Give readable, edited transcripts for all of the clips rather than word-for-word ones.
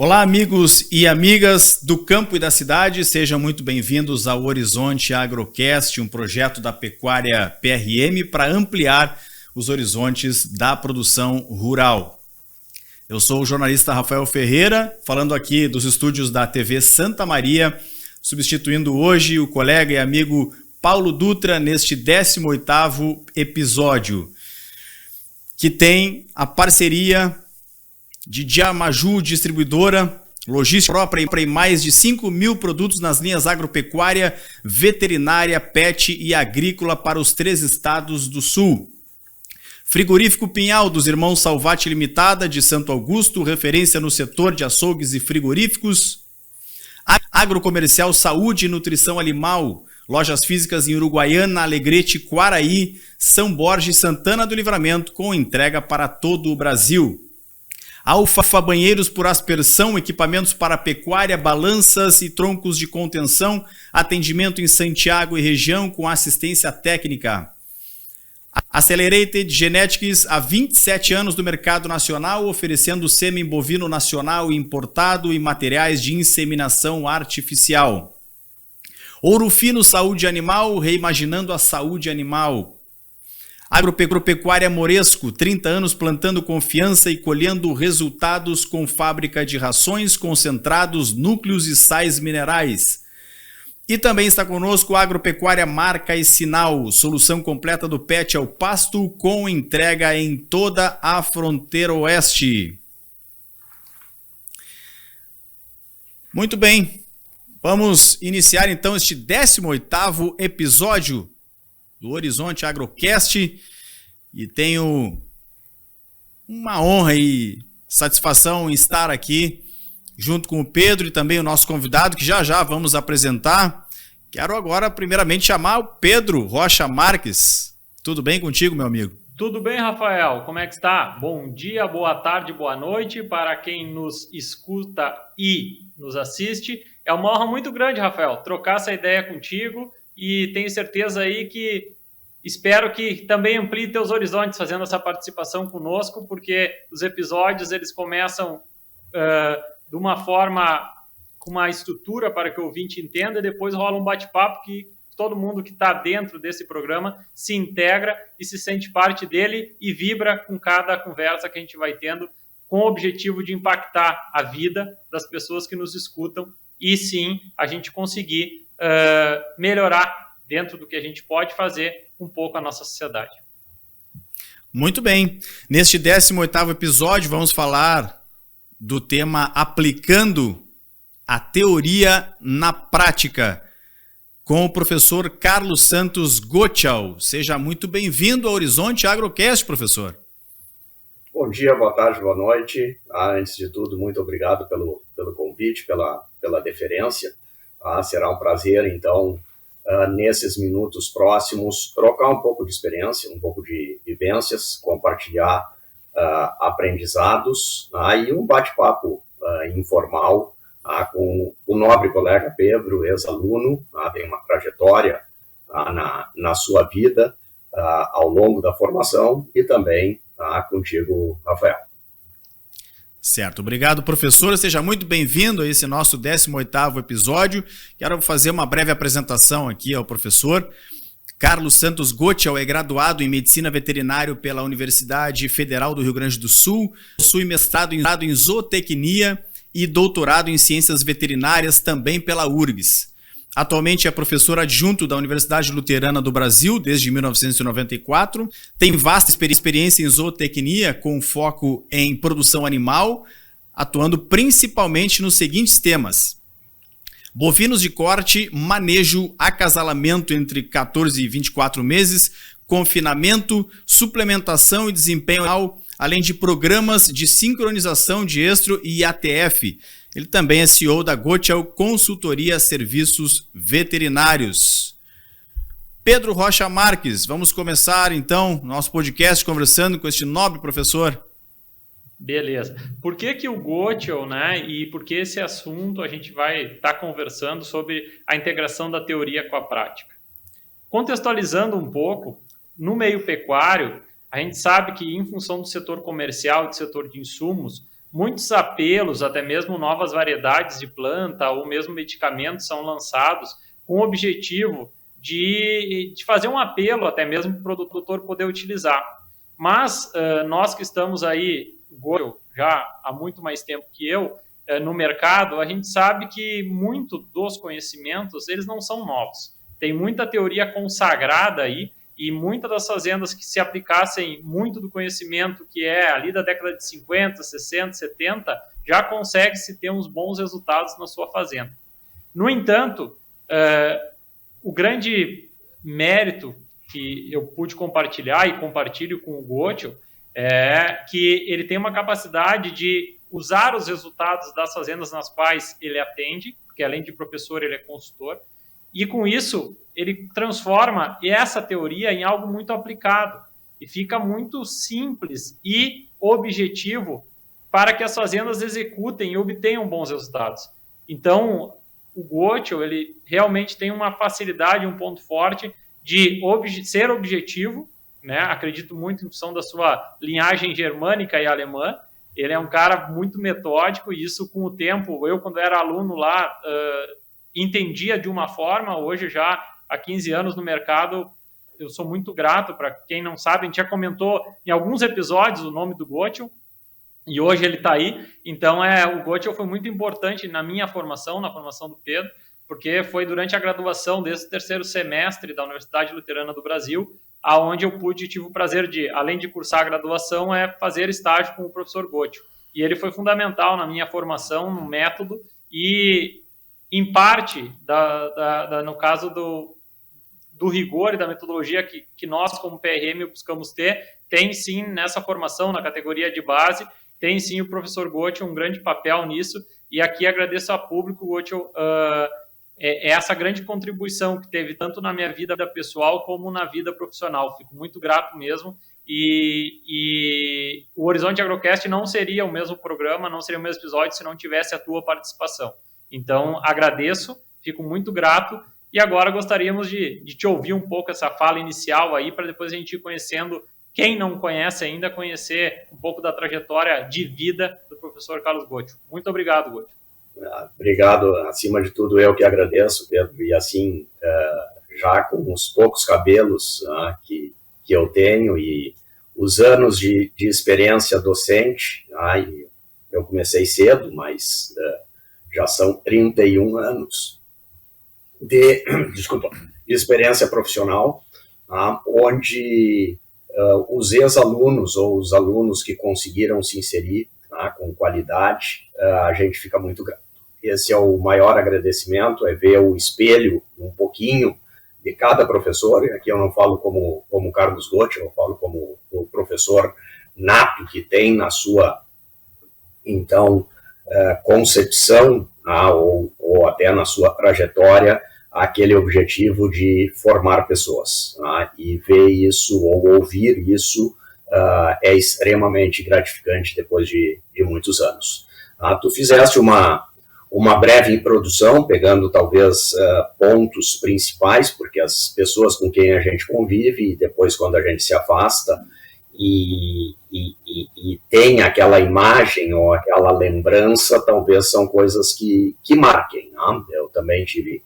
Olá, amigos e amigas do campo e da cidade, sejam muito bem-vindos ao Horizonte Agrocast, um projeto da Pecuária PRM para ampliar os horizontes da produção rural. Eu sou o jornalista Rafael Ferreira, falando aqui dos estúdios da TV Santa Maria, substituindo hoje o colega e amigo Paulo Dutra neste 18º episódio, que tem a parceria de Diamaju Distribuidora, logística própria em mais de 5 mil produtos nas linhas agropecuária, veterinária, pet e agrícola para os 3 estados do sul. Frigorífico Pinhal dos Irmãos Salvati Limitada de Santo Augusto, referência no setor de açougues e frigoríficos. Agrocomercial Saúde e Nutrição Animal, lojas físicas em Uruguaiana, Alegrete, Quaraí, São Borges e Santana do Livramento, com entrega para todo o Brasil. Alfa Banheiros por aspersão, equipamentos para pecuária, balanças e troncos de contenção, atendimento em Santiago e região com assistência técnica. Accelerated Genetics, há 27 anos no mercado nacional, oferecendo sêmen bovino nacional importado e materiais de inseminação artificial. Ouro Fino Saúde Animal, reimaginando a saúde animal. Agropecuária Moresco, 30 anos plantando confiança e colhendo resultados com fábrica de rações, concentrados, núcleos e sais minerais. E também está conosco a Agropecuária Marca e Sinal, solução completa do pet ao pasto, com entrega em toda a fronteira oeste. Muito bem, vamos iniciar então este 18º episódio do Horizonte Agrocast, e tenho uma honra e satisfação em estar aqui junto com o Pedro e também o nosso convidado, que já vamos apresentar. Quero agora primeiramente chamar o Pedro Rocha Marques. Tudo bem contigo, meu amigo? Tudo bem, Rafael? Como é que está? Bom dia, boa tarde, boa noite para quem nos escuta e nos assiste. É uma honra muito grande, Rafael, trocar essa ideia contigo. E tenho certeza aí que espero que também amplie teus horizontes fazendo essa participação conosco, porque os episódios eles começam de uma forma, com uma estrutura para que o ouvinte entenda, e depois rola um bate-papo que todo mundo que está dentro desse programa se integra e se sente parte dele e vibra com cada conversa que a gente vai tendo, com o objetivo de impactar a vida das pessoas que nos escutam e sim a gente conseguir melhorar dentro do que a gente pode fazer um pouco a nossa sociedade. Muito bem. Neste 18º episódio vamos falar do tema aplicando a teoria na prática com o professor Carlos Santos Gotchal. Seja muito bem-vindo ao Horizonte Agrocast, professor. Bom dia, boa tarde, boa noite. Antes de tudo, muito obrigado pelo convite, pela deferência. Será um prazer, então, nesses minutos próximos, trocar um pouco de experiência, um pouco de vivências, compartilhar aprendizados e um bate-papo informal com o nobre colega Pedro, ex-aluno, tem uma trajetória na sua vida ao longo da formação e também contigo, Rafael. Certo, obrigado, professor. Seja muito bem-vindo a esse nosso 18º episódio. Quero fazer uma breve apresentação aqui ao professor. Carlos Santos Gotchal é graduado em Medicina Veterinária pela Universidade Federal do Rio Grande do Sul, possui mestrado em Zootecnia e doutorado em Ciências Veterinárias também pela URGS. Atualmente é professor adjunto da Universidade Luterana do Brasil desde 1994, tem vasta experiência em zootecnia com foco em produção animal, atuando principalmente nos seguintes temas: bovinos de corte, manejo, acasalamento entre 14 e 24 meses, confinamento, suplementação e desempenho, além de programas de sincronização de estro e ATF. Ele também é CEO da Gotchal Consultoria Serviços Veterinários. Pedro Rocha Marques, vamos começar então nosso podcast conversando com este nobre professor. Beleza. Por que o Gotchal, né, e por que esse assunto a gente vai estar conversando sobre a integração da teoria com a prática? Contextualizando um pouco, no meio pecuário, a gente sabe que em função do setor comercial e do setor de insumos, muitos apelos, até mesmo novas variedades de planta ou mesmo medicamentos são lançados com o objetivo de fazer um apelo até mesmo para o produtor poder utilizar. Mas nós que estamos aí, já há muito mais tempo que eu, no mercado, a gente sabe que muito dos conhecimentos, eles não são novos. Tem muita teoria consagrada aí, e muitas das fazendas que se aplicassem muito do conhecimento que é ali da década de 50, 60, 70, já consegue-se ter uns bons resultados na sua fazenda. No entanto, o grande mérito que eu pude compartilhar e compartilho com o Gotcho é que ele tem uma capacidade de usar os resultados das fazendas nas quais ele atende, porque além de professor, ele é consultor, e com isso ele transforma essa teoria em algo muito aplicado e fica muito simples e objetivo para que as fazendas executem e obtenham bons resultados. Então, o Gotcho, ele realmente tem uma facilidade, um ponto forte de ser objetivo, né? Acredito muito em função da sua linhagem germânica e alemã. Ele é um cara muito metódico e isso, com o tempo, eu, quando era aluno lá, entendia de uma forma. Hoje, já há 15 anos no mercado, eu sou muito grato. Para quem não sabe, a gente já comentou em alguns episódios o nome do Gotcho, e hoje ele está aí. Então, o Gotcho foi muito importante na minha formação, na formação do Pedro, porque foi durante a graduação desse terceiro semestre da Universidade Luterana do Brasil, aonde eu tive o prazer de, além de cursar a graduação, fazer estágio com o professor Gotcho. E ele foi fundamental na minha formação, no método, e em parte, no caso do rigor e da metodologia que nós, como PRM, buscamos ter, tem sim nessa formação, na categoria de base, tem sim o professor Gotcho um grande papel nisso, e aqui agradeço ao público, Gotcho, essa grande contribuição que teve tanto na minha vida pessoal como na vida profissional. Fico muito grato mesmo, e o Horizonte Agrocast não seria o mesmo programa, não seria o mesmo episódio se não tivesse a tua participação. Então, agradeço, fico muito grato, e agora gostaríamos de te ouvir um pouco essa fala inicial aí, para depois a gente ir conhecendo, quem não conhece ainda, conhecer um pouco da trajetória de vida do professor Carlos Gotcho. Muito obrigado, Gotcho. Obrigado, acima de tudo eu que agradeço, Pedro, e assim, já com os poucos cabelos que eu tenho e os anos de experiência docente, eu comecei cedo, mas já são 31 anos de experiência profissional, onde os ex-alunos ou os alunos que conseguiram se inserir com qualidade, a gente fica muito grato. Esse é o maior agradecimento, ver o espelho um pouquinho de cada professor. Aqui eu não falo como Carlos Gotcho, eu falo como o professor nato que tem na sua, então, concepção, ou até na sua trajetória, aquele objetivo de formar pessoas. E ver isso, ou ouvir isso, é extremamente gratificante depois de muitos anos. Tu fizeste uma breve introdução, pegando talvez pontos principais, porque as pessoas com quem a gente convive, e depois quando a gente se afasta, e tem aquela imagem ou aquela lembrança, talvez são coisas que marquem. Eu também tive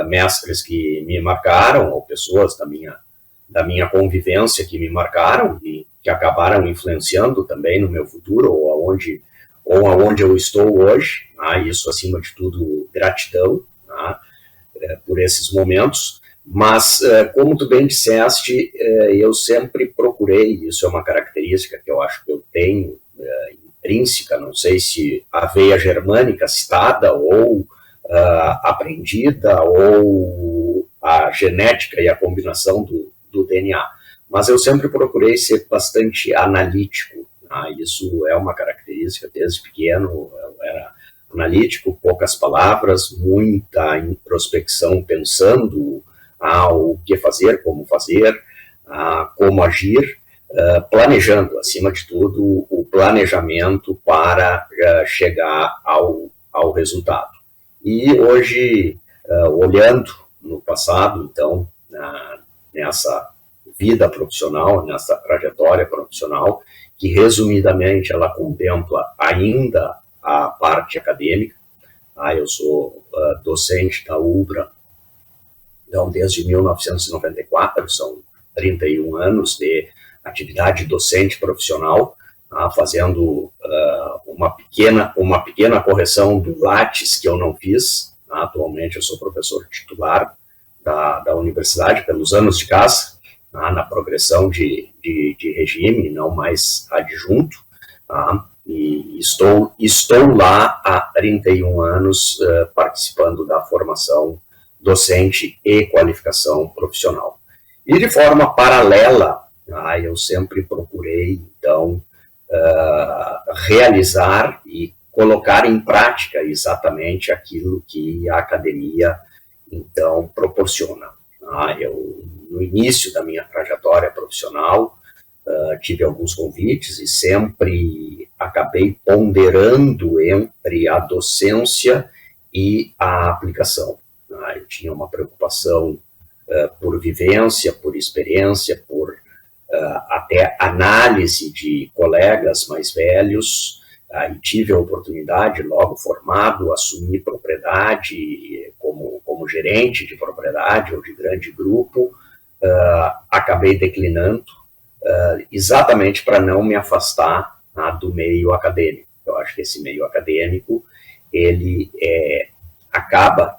mestres que me marcaram, ou pessoas da minha convivência que me marcaram e que acabaram influenciando também no meu futuro, ou aonde eu estou hoje. Isso, acima de tudo, gratidão por esses momentos. Mas, como tu bem disseste, eu sempre procurei, isso é uma característica que eu acho que eu tenho, intrínseca, não sei se a veia germânica citada, ou aprendida, ou a genética e a combinação do DNA, mas eu sempre procurei ser bastante analítico. Isso é uma característica, desde pequeno eu era analítico, poucas palavras, muita introspecção, pensando o que fazer, como agir, planejando, acima de tudo, o planejamento para chegar ao resultado. E hoje, olhando no passado, então, nessa vida profissional, nessa trajetória profissional, que resumidamente ela contempla ainda a parte acadêmica. Eu sou docente da UBRA, então, desde 1994, são 31 anos de atividade docente profissional, fazendo uma pequena correção do Lattes que eu não fiz. Atualmente eu sou professor titular da universidade pelos anos de casa, na progressão de regime, não mais adjunto, e estou lá há 31 anos participando da formação docente e qualificação profissional. E de forma paralela, eu sempre procurei, então, realizar e colocar em prática exatamente aquilo que a academia, então, proporciona. Eu, no início da minha trajetória profissional, tive alguns convites e sempre acabei ponderando entre a docência e a aplicação. Eu tinha uma preocupação por vivência, por experiência, por até análise de colegas mais velhos, e tive a oportunidade, logo formado, assumir propriedade como gerente de propriedade ou de grande grupo. Acabei declinando, exatamente para não me afastar do meio acadêmico. Eu acho que esse meio acadêmico, ele acaba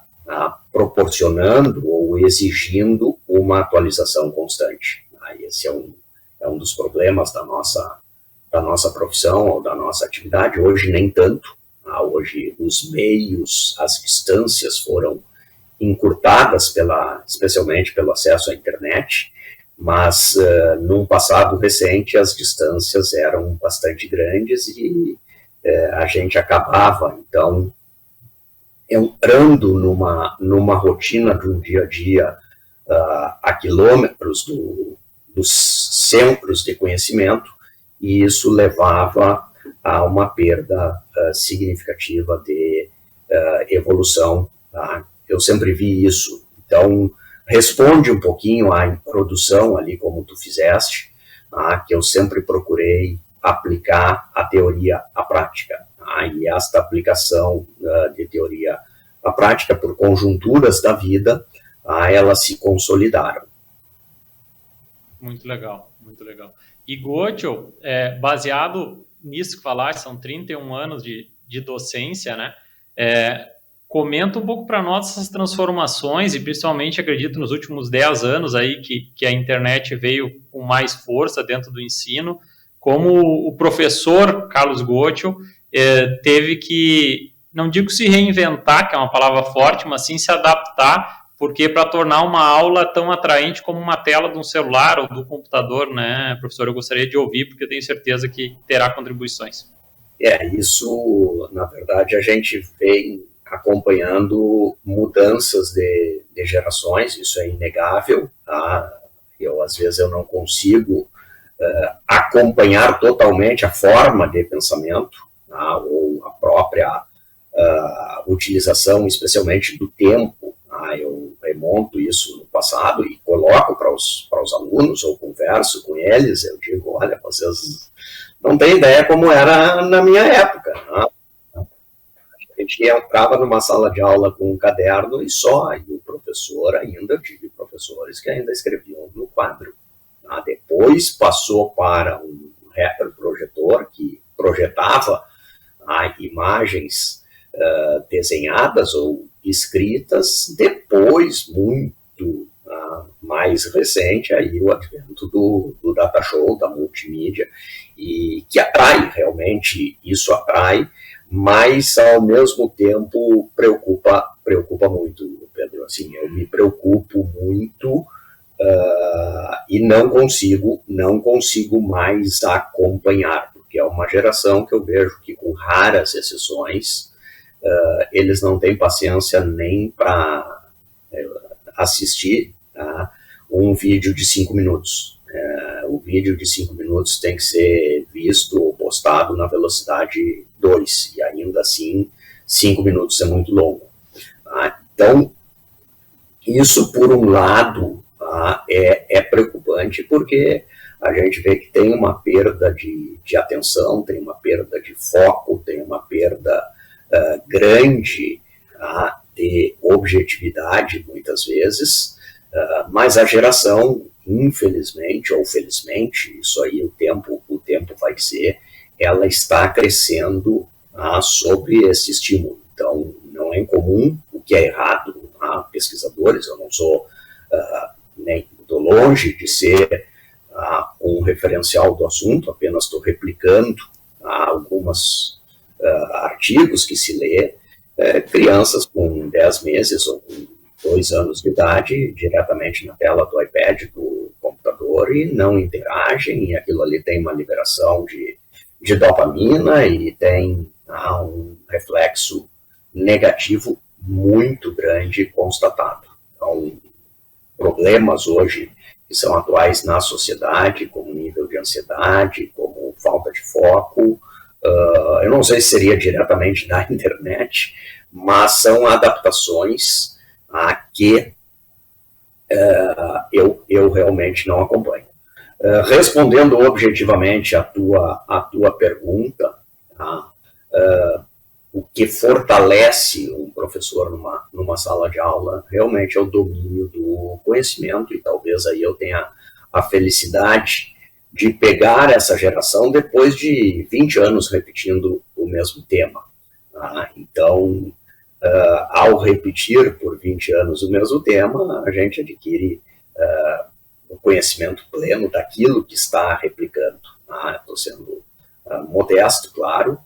proporcionando ou exigindo uma atualização constante. Esse é um dos problemas da nossa profissão ou da nossa atividade. Hoje nem tanto. Hoje os meios, as distâncias foram encurtadas especialmente pelo acesso à internet, mas num passado recente as distâncias eram bastante grandes e a gente acabava, então, entrando numa rotina de um dia a dia a quilômetros dos centros de conhecimento, e isso levava a uma perda significativa de evolução. Eu sempre vi isso. Então, responde um pouquinho à introdução ali, como tu fizeste, que eu sempre procurei aplicar a teoria à prática. E esta aplicação de teoria à prática por conjunturas da vida, elas se consolidaram. Muito legal, muito legal. E Götschel, baseado nisso que falaste, são 31 anos de docência, né? Comenta um pouco para nós essas transformações, e principalmente, acredito, nos últimos 10 anos aí que a internet veio com mais força dentro do ensino, como o professor Carlos Götschel teve que, não digo se reinventar, que é uma palavra forte, mas sim se adaptar, porque para tornar uma aula tão atraente como uma tela de um celular ou do computador, né, professor, eu gostaria de ouvir, porque eu tenho certeza que terá contribuições. Isso, na verdade, a gente vem acompanhando mudanças de gerações, isso é inegável, às vezes eu não consigo acompanhar totalmente a forma de pensamento, ou a própria utilização, especialmente do tempo. Eu remonto isso no passado e coloco para os alunos, ou converso com eles, eu digo, olha, vocês não têm ideia como era na minha época. A gente entrava numa sala de aula com um caderno e só, e o professor ainda, eu tive professores que ainda escreviam no quadro. Depois passou para um retroprojetor que projetava imagens desenhadas ou escritas. Depois, muito mais recente, aí o advento do data show, da multimídia, e que atrai, realmente, isso atrai, mas ao mesmo tempo preocupa muito, Pedro. Assim, eu me preocupo muito e não consigo mais acompanhar, porque é uma geração que eu vejo que, com raras exceções, eles não têm paciência nem para assistir um vídeo de 5 minutos. O vídeo de 5 minutos tem que ser visto ou postado na velocidade 2, e ainda assim 5 minutos é muito longo. Então, isso, por um lado, é preocupante, porque a gente vê que tem uma perda de atenção, tem uma perda de foco, tem uma perda grande de objetividade, muitas vezes, mas a geração, infelizmente ou felizmente, isso aí o tempo vai dizer, ela está crescendo sobre esse estímulo. Então, não é incomum, o que é errado, pesquisadores, eu não sou nem estou longe de ser um referencial do assunto, apenas estou replicando alguns artigos que se lê, crianças com 10 meses ou com 2 anos de idade diretamente na tela do iPad, do computador, e não interagem, e aquilo ali tem uma liberação de dopamina e tem um reflexo negativo muito grande constatado. Então, problemas hoje que são atuais na sociedade, como nível de ansiedade, como falta de foco, eu não sei se seria diretamente da internet, mas são adaptações que eu realmente não acompanho. Respondendo objetivamente a tua pergunta, o que fortalece um professor numa sala de aula realmente é o domínio do conhecimento, e talvez aí eu tenha a felicidade de pegar essa geração depois de 20 anos repetindo o mesmo tema. Então, ao repetir por 20 anos o mesmo tema, a gente adquire o conhecimento pleno daquilo que está replicando. Estou sendo modesto, claro,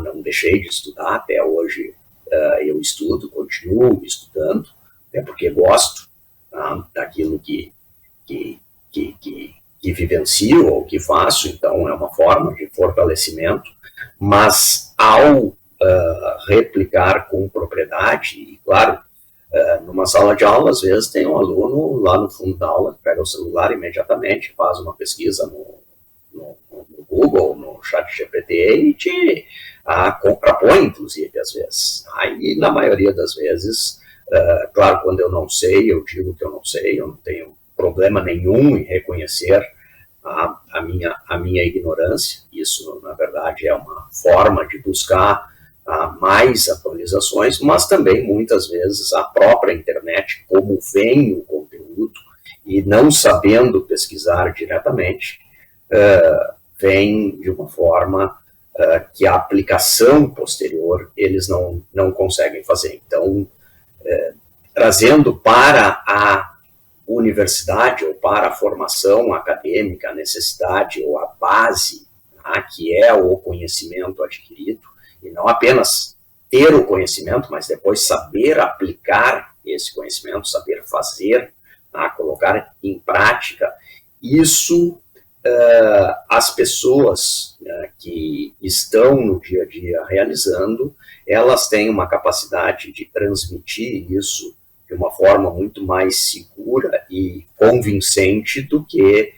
não deixei de estudar, até hoje eu estudo, continuo estudando, até porque gosto daquilo que vivencio ou que faço, então é uma forma de fortalecimento, mas ao replicar com propriedade, e claro, numa sala de aula, às vezes tem um aluno lá no fundo da aula que pega o celular imediatamente, faz uma pesquisa no Google, no ChatGPT, e te contrapõe, inclusive, às vezes. Aí, na maioria das vezes, claro, quando eu não sei, eu digo que eu não sei, eu não tenho problema nenhum em reconhecer a minha ignorância. Isso, na verdade, é uma forma de buscar mais atualizações, mas também, muitas vezes, a própria internet, como vem o conteúdo, e não sabendo pesquisar diretamente, vem de uma forma que a aplicação posterior eles não conseguem fazer. Então, trazendo para a universidade ou para a formação acadêmica a necessidade ou a base, que é o conhecimento adquirido, e não apenas ter o conhecimento, mas depois saber aplicar esse conhecimento, saber fazer, colocar em prática. Isso, as pessoas que estão no dia a dia realizando, elas têm uma capacidade de transmitir isso de uma forma muito mais segura e convincente do que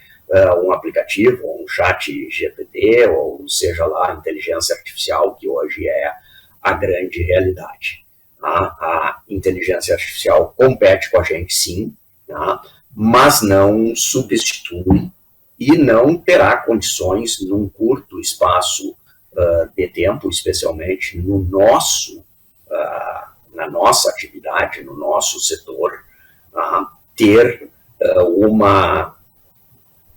um aplicativo, ou um chat GPT, ou seja lá, a inteligência artificial, que hoje é a grande realidade. A inteligência artificial compete com a gente, sim, mas não substitui e não terá condições, num curto espaço de tempo, especialmente na nossa atividade, no nosso setor, ter uma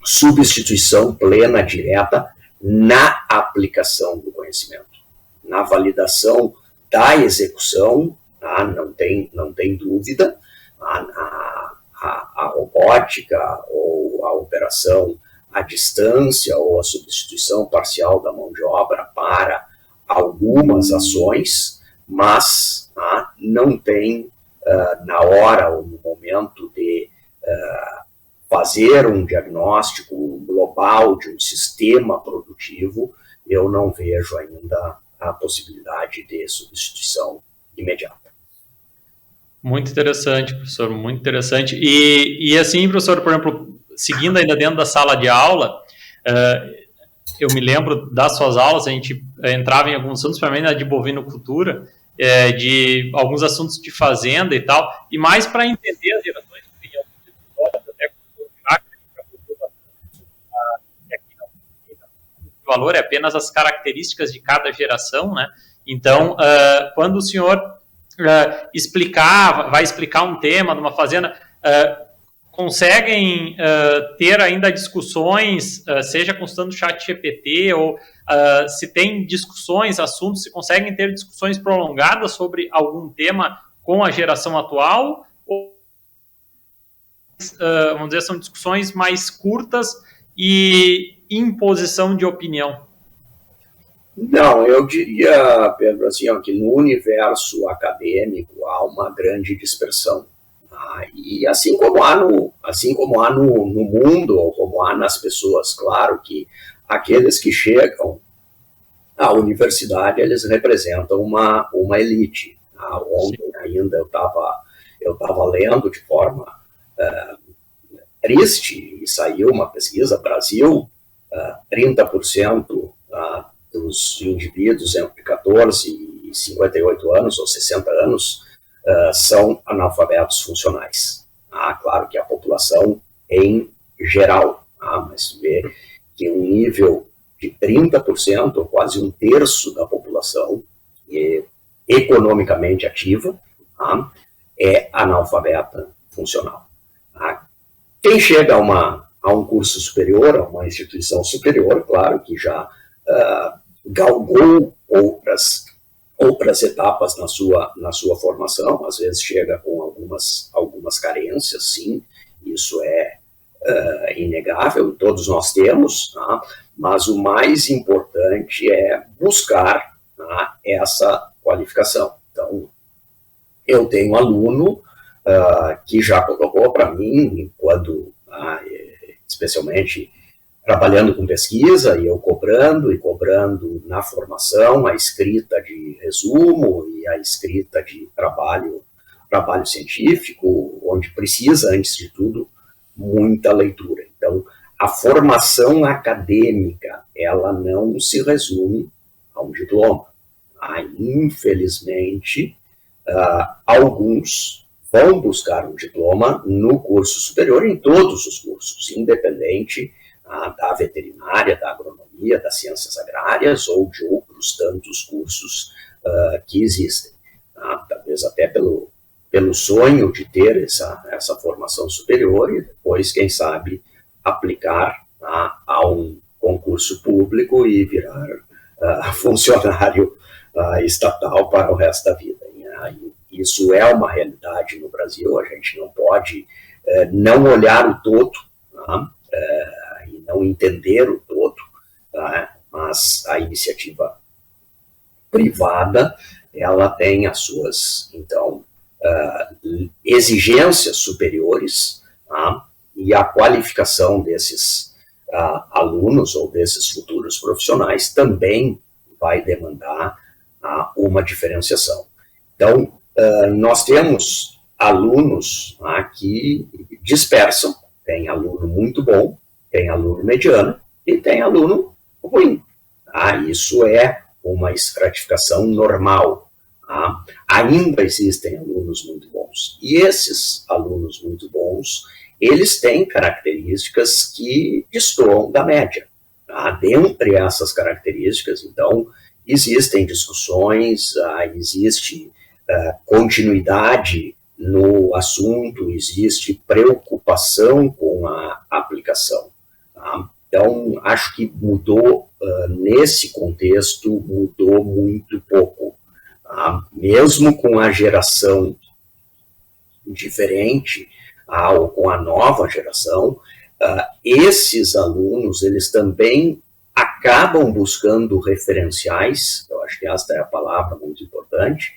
substituição plena, direta, na aplicação do conhecimento, na validação da execução, não tem dúvida, a robótica ou a operação à distância ou a substituição parcial da mão de obra para algumas ações, mas não tem, na hora ou no momento de fazer um diagnóstico global de um sistema produtivo, eu não vejo ainda a possibilidade de substituição imediata. Muito interessante, professor, muito interessante. E assim, professor, por exemplo, seguindo ainda dentro da sala de aula, eu me lembro das suas aulas, a gente entrava em alguns assuntos, principalmente na de bovinocultura, de alguns assuntos de fazenda e tal, e mais para entender as gerações, valor, é apenas as características de cada geração, né? Então, quando o senhor vai explicar um tema de uma fazenda, conseguem ter ainda discussões, seja consultando o chat GPT, ou se tem discussões, assuntos, se conseguem ter discussões prolongadas sobre algum tema com a geração atual, ou, vamos dizer, são discussões mais curtas e imposição de opinião? Não, eu diria, Pedro, assim, ó, que no universo acadêmico há uma grande dispersão. E assim como há no mundo, ou como há nas pessoas, claro que aqueles que chegam à universidade, eles representam uma elite. Ontem ainda eu estava lendo de forma triste, e saiu uma pesquisa, Brasil, 30% dos indivíduos entre 14 e 58 anos, ou 60 anos, são analfabetos funcionais. Claro que a população em geral, mas vê que um nível de 30%, ou quase um terço da população economicamente ativa, é analfabeta funcional. Quem chega a um curso superior, a uma instituição superior, claro que já galgou outras etapas na sua formação, às vezes chega com algumas carências, sim, isso é inegável, todos nós temos, mas o mais importante é buscar essa qualificação. Então, eu tenho um aluno que já colocou para mim, especialmente trabalhando com pesquisa, e eu cobrando na formação a escrita de resumo e a escrita de trabalho científico, onde precisa, antes de tudo, muita leitura. Então, a formação acadêmica, ela não se resume a um diploma. Infelizmente, alguns vão buscar um diploma no curso superior, em todos os cursos, independente da veterinária, da agronomia, das ciências agrárias ou de outros tantos cursos que existem. Talvez até pelo sonho de ter essa formação superior e depois, quem sabe, aplicar a um concurso público e virar funcionário estatal para o resto da vida. Isso é uma realidade no Brasil, a gente não pode não olhar o todo, e não entender o todo, mas a iniciativa privada, ela tem as suas, então, exigências superiores, e a qualificação desses alunos ou desses futuros profissionais também vai demandar uma diferenciação. Então, nós temos alunos que dispersam, tem aluno muito bom, tem aluno mediano e tem aluno ruim. Isso é uma estratificação normal. Ainda existem alunos muito bons. E esses alunos muito bons, eles têm características que destoam da média. Dentre essas características, então, existem discussões, existe continuidade no assunto, existe preocupação com a aplicação. Então, acho que mudou, nesse contexto, mudou muito pouco. Mesmo com a geração diferente, ou com a nova geração, esses alunos, eles também acabam buscando referenciais, eu acho que esta é a palavra muito importante.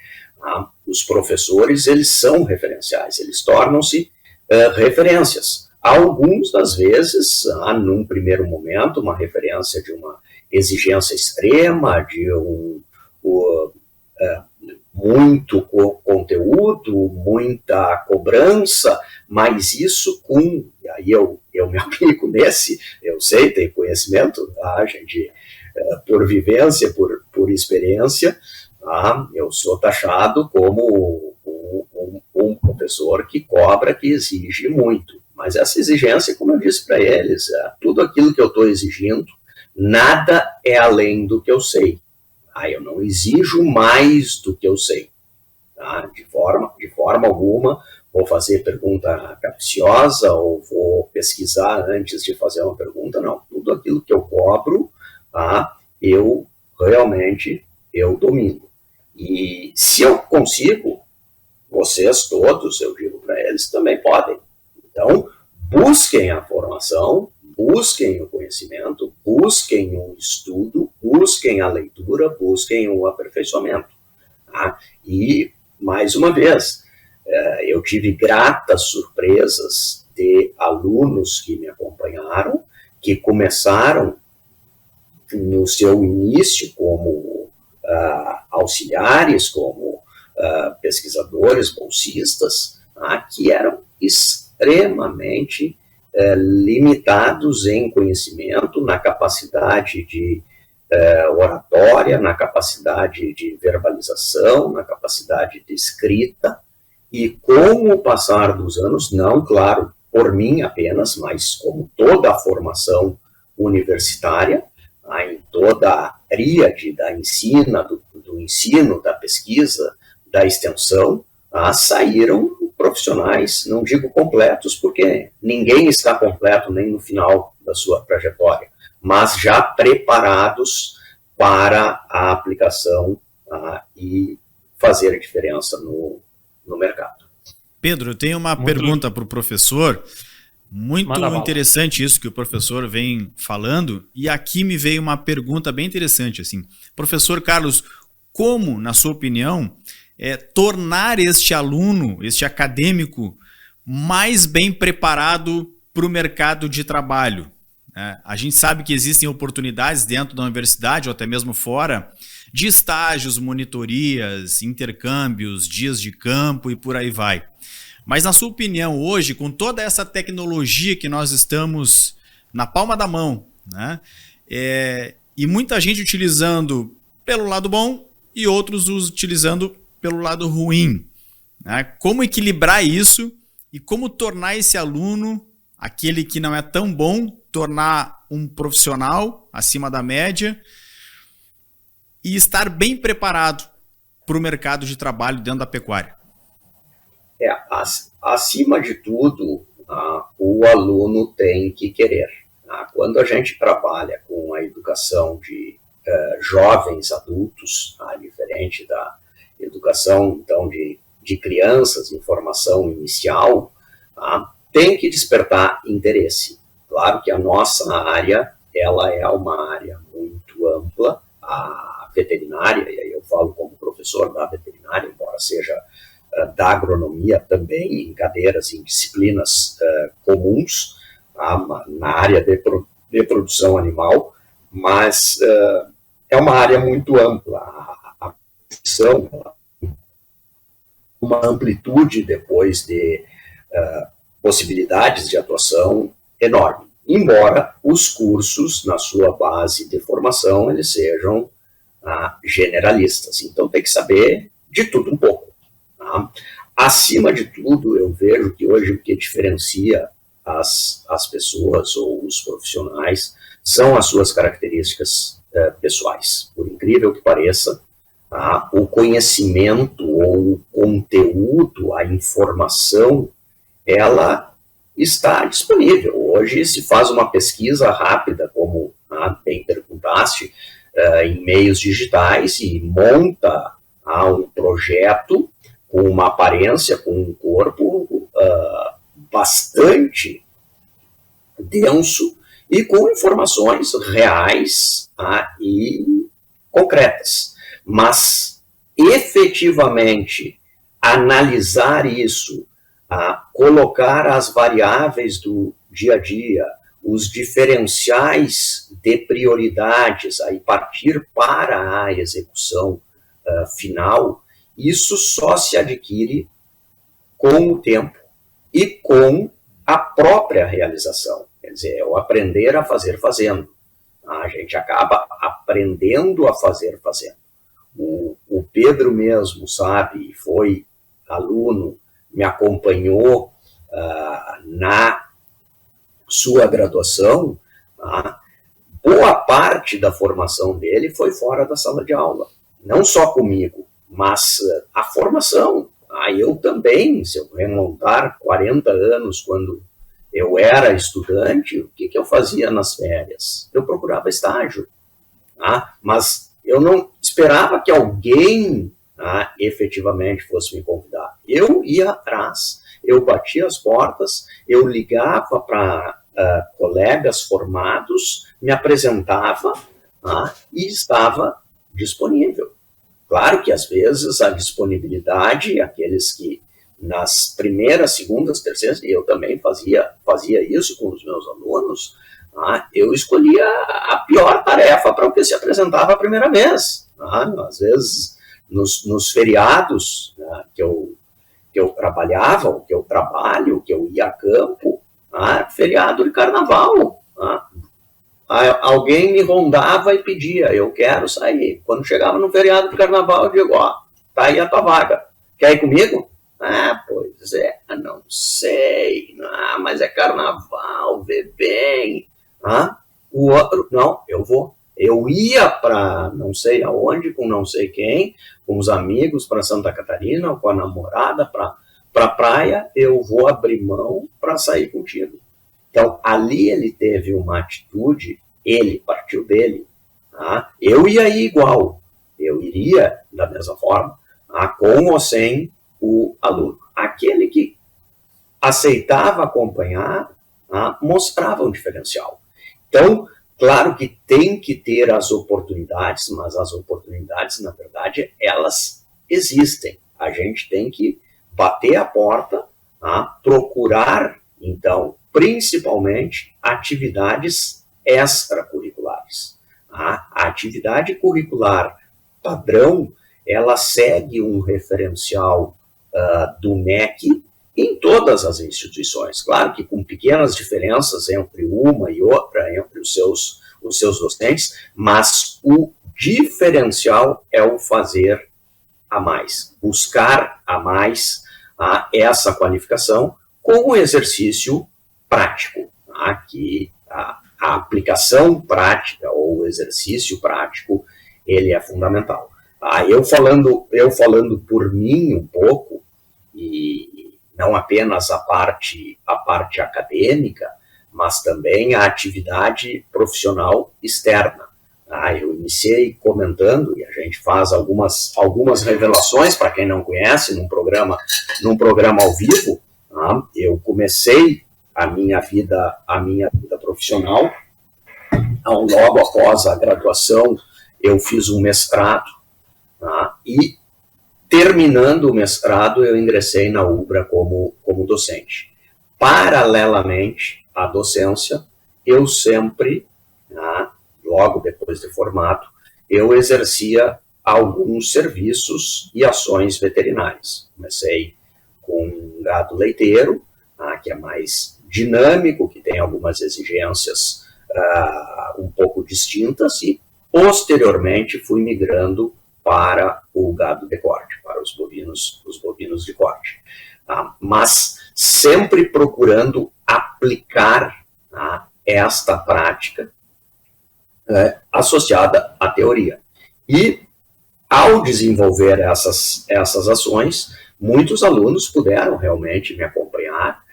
Os professores, eles são referenciais, eles tornam-se referências. Alguns, das vezes, num primeiro momento, uma referência de uma exigência extrema, de muito conteúdo, muita cobrança, mas isso e aí eu me aplico nesse, eu sei, tenho conhecimento, gente, por vivência, por experiência, eu sou taxado como um professor que cobra, que exige muito. Mas essa exigência, como eu disse para eles, tudo aquilo que eu estou exigindo nada é além do que eu sei. Eu não exijo mais do que eu sei. Tá? De forma alguma, vou fazer pergunta capciosa ou vou pesquisar antes de fazer uma pergunta, não. Tudo aquilo que eu cobro, tá? eu domino. E se eu consigo, vocês todos, eu digo para eles, também podem. Então, busquem a formação, busquem o conhecimento, busquem o estudo, busquem a leitura, busquem o aperfeiçoamento. Tá? E, mais uma vez, eu tive gratas surpresas de alunos que me acompanharam, que começaram no seu início como auxiliares, como pesquisadores, bolsistas, que eram extremamente limitados em conhecimento, na capacidade de oratória, na capacidade de verbalização, na capacidade de escrita, e com o passar dos anos, não, claro, por mim apenas, mas como toda a formação universitária, em toda a tríade da do ensino, da pesquisa, da extensão, saíram profissionais, não digo completos, porque ninguém está completo nem no final da sua trajetória, mas já preparados para a aplicação e fazer a diferença no mercado. Pedro, eu tenho uma pergunta para o professor. Muito interessante isso que o professor vem falando, e aqui me veio uma pergunta bem interessante, assim. Professor Carlos, como, na sua opinião, tornar este aluno, este acadêmico, mais bem preparado para o mercado de trabalho? A gente sabe que existem oportunidades dentro da universidade, ou até mesmo fora, de estágios, monitorias, intercâmbios, dias de campo e por aí vai. Mas, na sua opinião, hoje, com toda essa tecnologia que nós estamos na palma da mão, né, e muita gente utilizando pelo lado bom e outros utilizando pelo lado ruim, né, como equilibrar isso e como tornar esse aluno, aquele que não é tão bom, tornar um profissional acima da média e estar bem preparado para o mercado de trabalho dentro da pecuária? Acima de tudo, o aluno tem que querer. Quando a gente trabalha com a educação de jovens adultos, diferente da educação então, de crianças em formação inicial, tem que despertar interesse. Claro que a nossa área ela é uma área muito ampla, a veterinária, e aí eu falo como professor da veterinária, embora seja da agronomia também, em cadeiras, em disciplinas comuns, na área de produção animal, mas é uma área muito ampla. A profissão, uma amplitude depois de possibilidades de atuação enorme, embora os cursos, na sua base de formação, eles sejam generalistas. Então tem que saber de tudo um pouco. Acima de tudo, eu vejo que hoje o que diferencia as pessoas ou os profissionais são as suas características pessoais. Por incrível que pareça, o conhecimento ou o conteúdo, a informação, ela está disponível. Hoje se faz uma pesquisa rápida, como bem perguntaste, em meios digitais e monta um projeto com uma aparência, com um corpo bastante denso e com informações reais e concretas. Mas, efetivamente, analisar isso, colocar as variáveis do dia a dia, os diferenciais de prioridades, e partir para a execução final, isso só se adquire com o tempo e com a própria realização. Quer dizer, é o aprender a fazer fazendo. A gente acaba aprendendo a fazer fazendo. O Pedro mesmo, sabe, foi aluno, me acompanhou na sua graduação, boa parte da formação dele foi fora da sala de aula. Não só comigo, mas a formação. Eu também, se eu remontar 40 anos, quando eu era estudante, o que eu fazia nas férias? Eu procurava estágio. Mas eu não esperava que alguém efetivamente fosse me convidar. Eu ia atrás, eu batia as portas, eu ligava para colegas formados, me apresentava e estava disponível. Claro que às vezes a disponibilidade, aqueles que nas primeiras, segundas, terceiras, eu também fazia isso com os meus alunos, eu escolhia a pior tarefa para o que se apresentava a primeira vez. Às vezes, nos feriados que eu trabalhava, que eu trabalho, que eu ia a campo, feriado de carnaval. Alguém me rondava e pedia, eu quero sair. Quando chegava no feriado de carnaval, eu digo, tá aí a tua vaga. Quer ir comigo? Pois é, não sei. Mas é carnaval, vê bem. O outro, não, eu vou. Eu ia para não sei aonde, com não sei quem, com os amigos para Santa Catarina, ou com a namorada para praia, eu vou abrir mão para sair contigo. Então, ali ele teve uma atitude, ele partiu dele, eu ia ir igual, eu iria da mesma forma, com ou sem o aluno. Aquele que aceitava acompanhar, mostrava um diferencial. Então, claro que tem que ter as oportunidades, mas as oportunidades, na verdade, elas existem. A gente tem que bater a porta, procurar, então, principalmente, atividades extracurriculares. A atividade curricular padrão, ela segue um referencial do MEC em todas as instituições. Claro que com pequenas diferenças entre uma e outra, entre os seus docentes, mas o diferencial é o fazer a mais, buscar a mais essa qualificação com o exercício prático, que a aplicação prática ou o exercício prático, ele é fundamental. Eu falando por mim um pouco, e não apenas a parte acadêmica, mas também a atividade profissional externa. Eu iniciei comentando, e a gente faz algumas revelações para quem não conhece, num programa ao vivo. Eu comecei a minha vida profissional, logo após a graduação, eu fiz um mestrado, e terminando o mestrado, eu ingressei na UBRA como docente. Paralelamente à docência, eu sempre, logo depois de formado, eu exercia alguns serviços e ações veterinárias. Comecei com gado leiteiro, que é mais dinâmico, que tem algumas exigências um pouco distintas, e posteriormente fui migrando para o gado de corte, para os bovinos de corte. Mas sempre procurando aplicar esta prática associada à teoria. E, ao desenvolver essas ações, muitos alunos puderam realmente me acompanhar,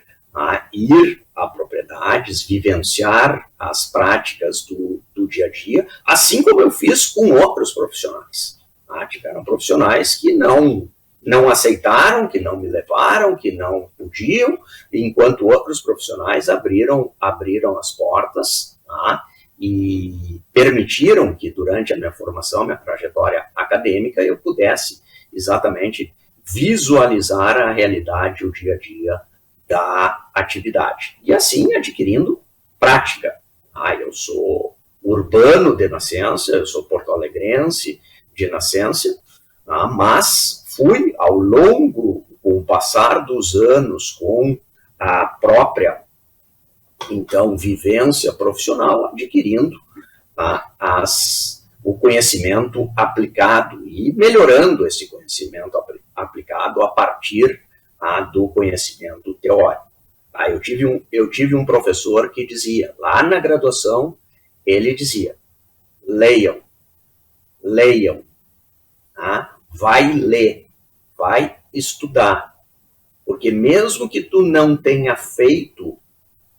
ir a propriedades, vivenciar as práticas do dia a dia, assim como eu fiz com outros profissionais. Tiveram profissionais que não aceitaram, que não me levaram, que não podiam, enquanto outros profissionais abriram as portas, e permitiram que durante a minha formação, minha trajetória acadêmica, eu pudesse exatamente visualizar a realidade, o dia a dia da atividade. E assim adquirindo prática. Eu sou urbano de nascença, eu sou porto-alegrense de nascença, mas fui ao longo, com o passar dos anos, com a própria, então, vivência profissional, adquirindo o conhecimento aplicado e melhorando esse conhecimento aplicado a partir do conhecimento teórico. Eu tive um professor que dizia, lá na graduação, ele dizia, leiam, tá? Vai ler, vai estudar, porque mesmo que tu não tenha feito,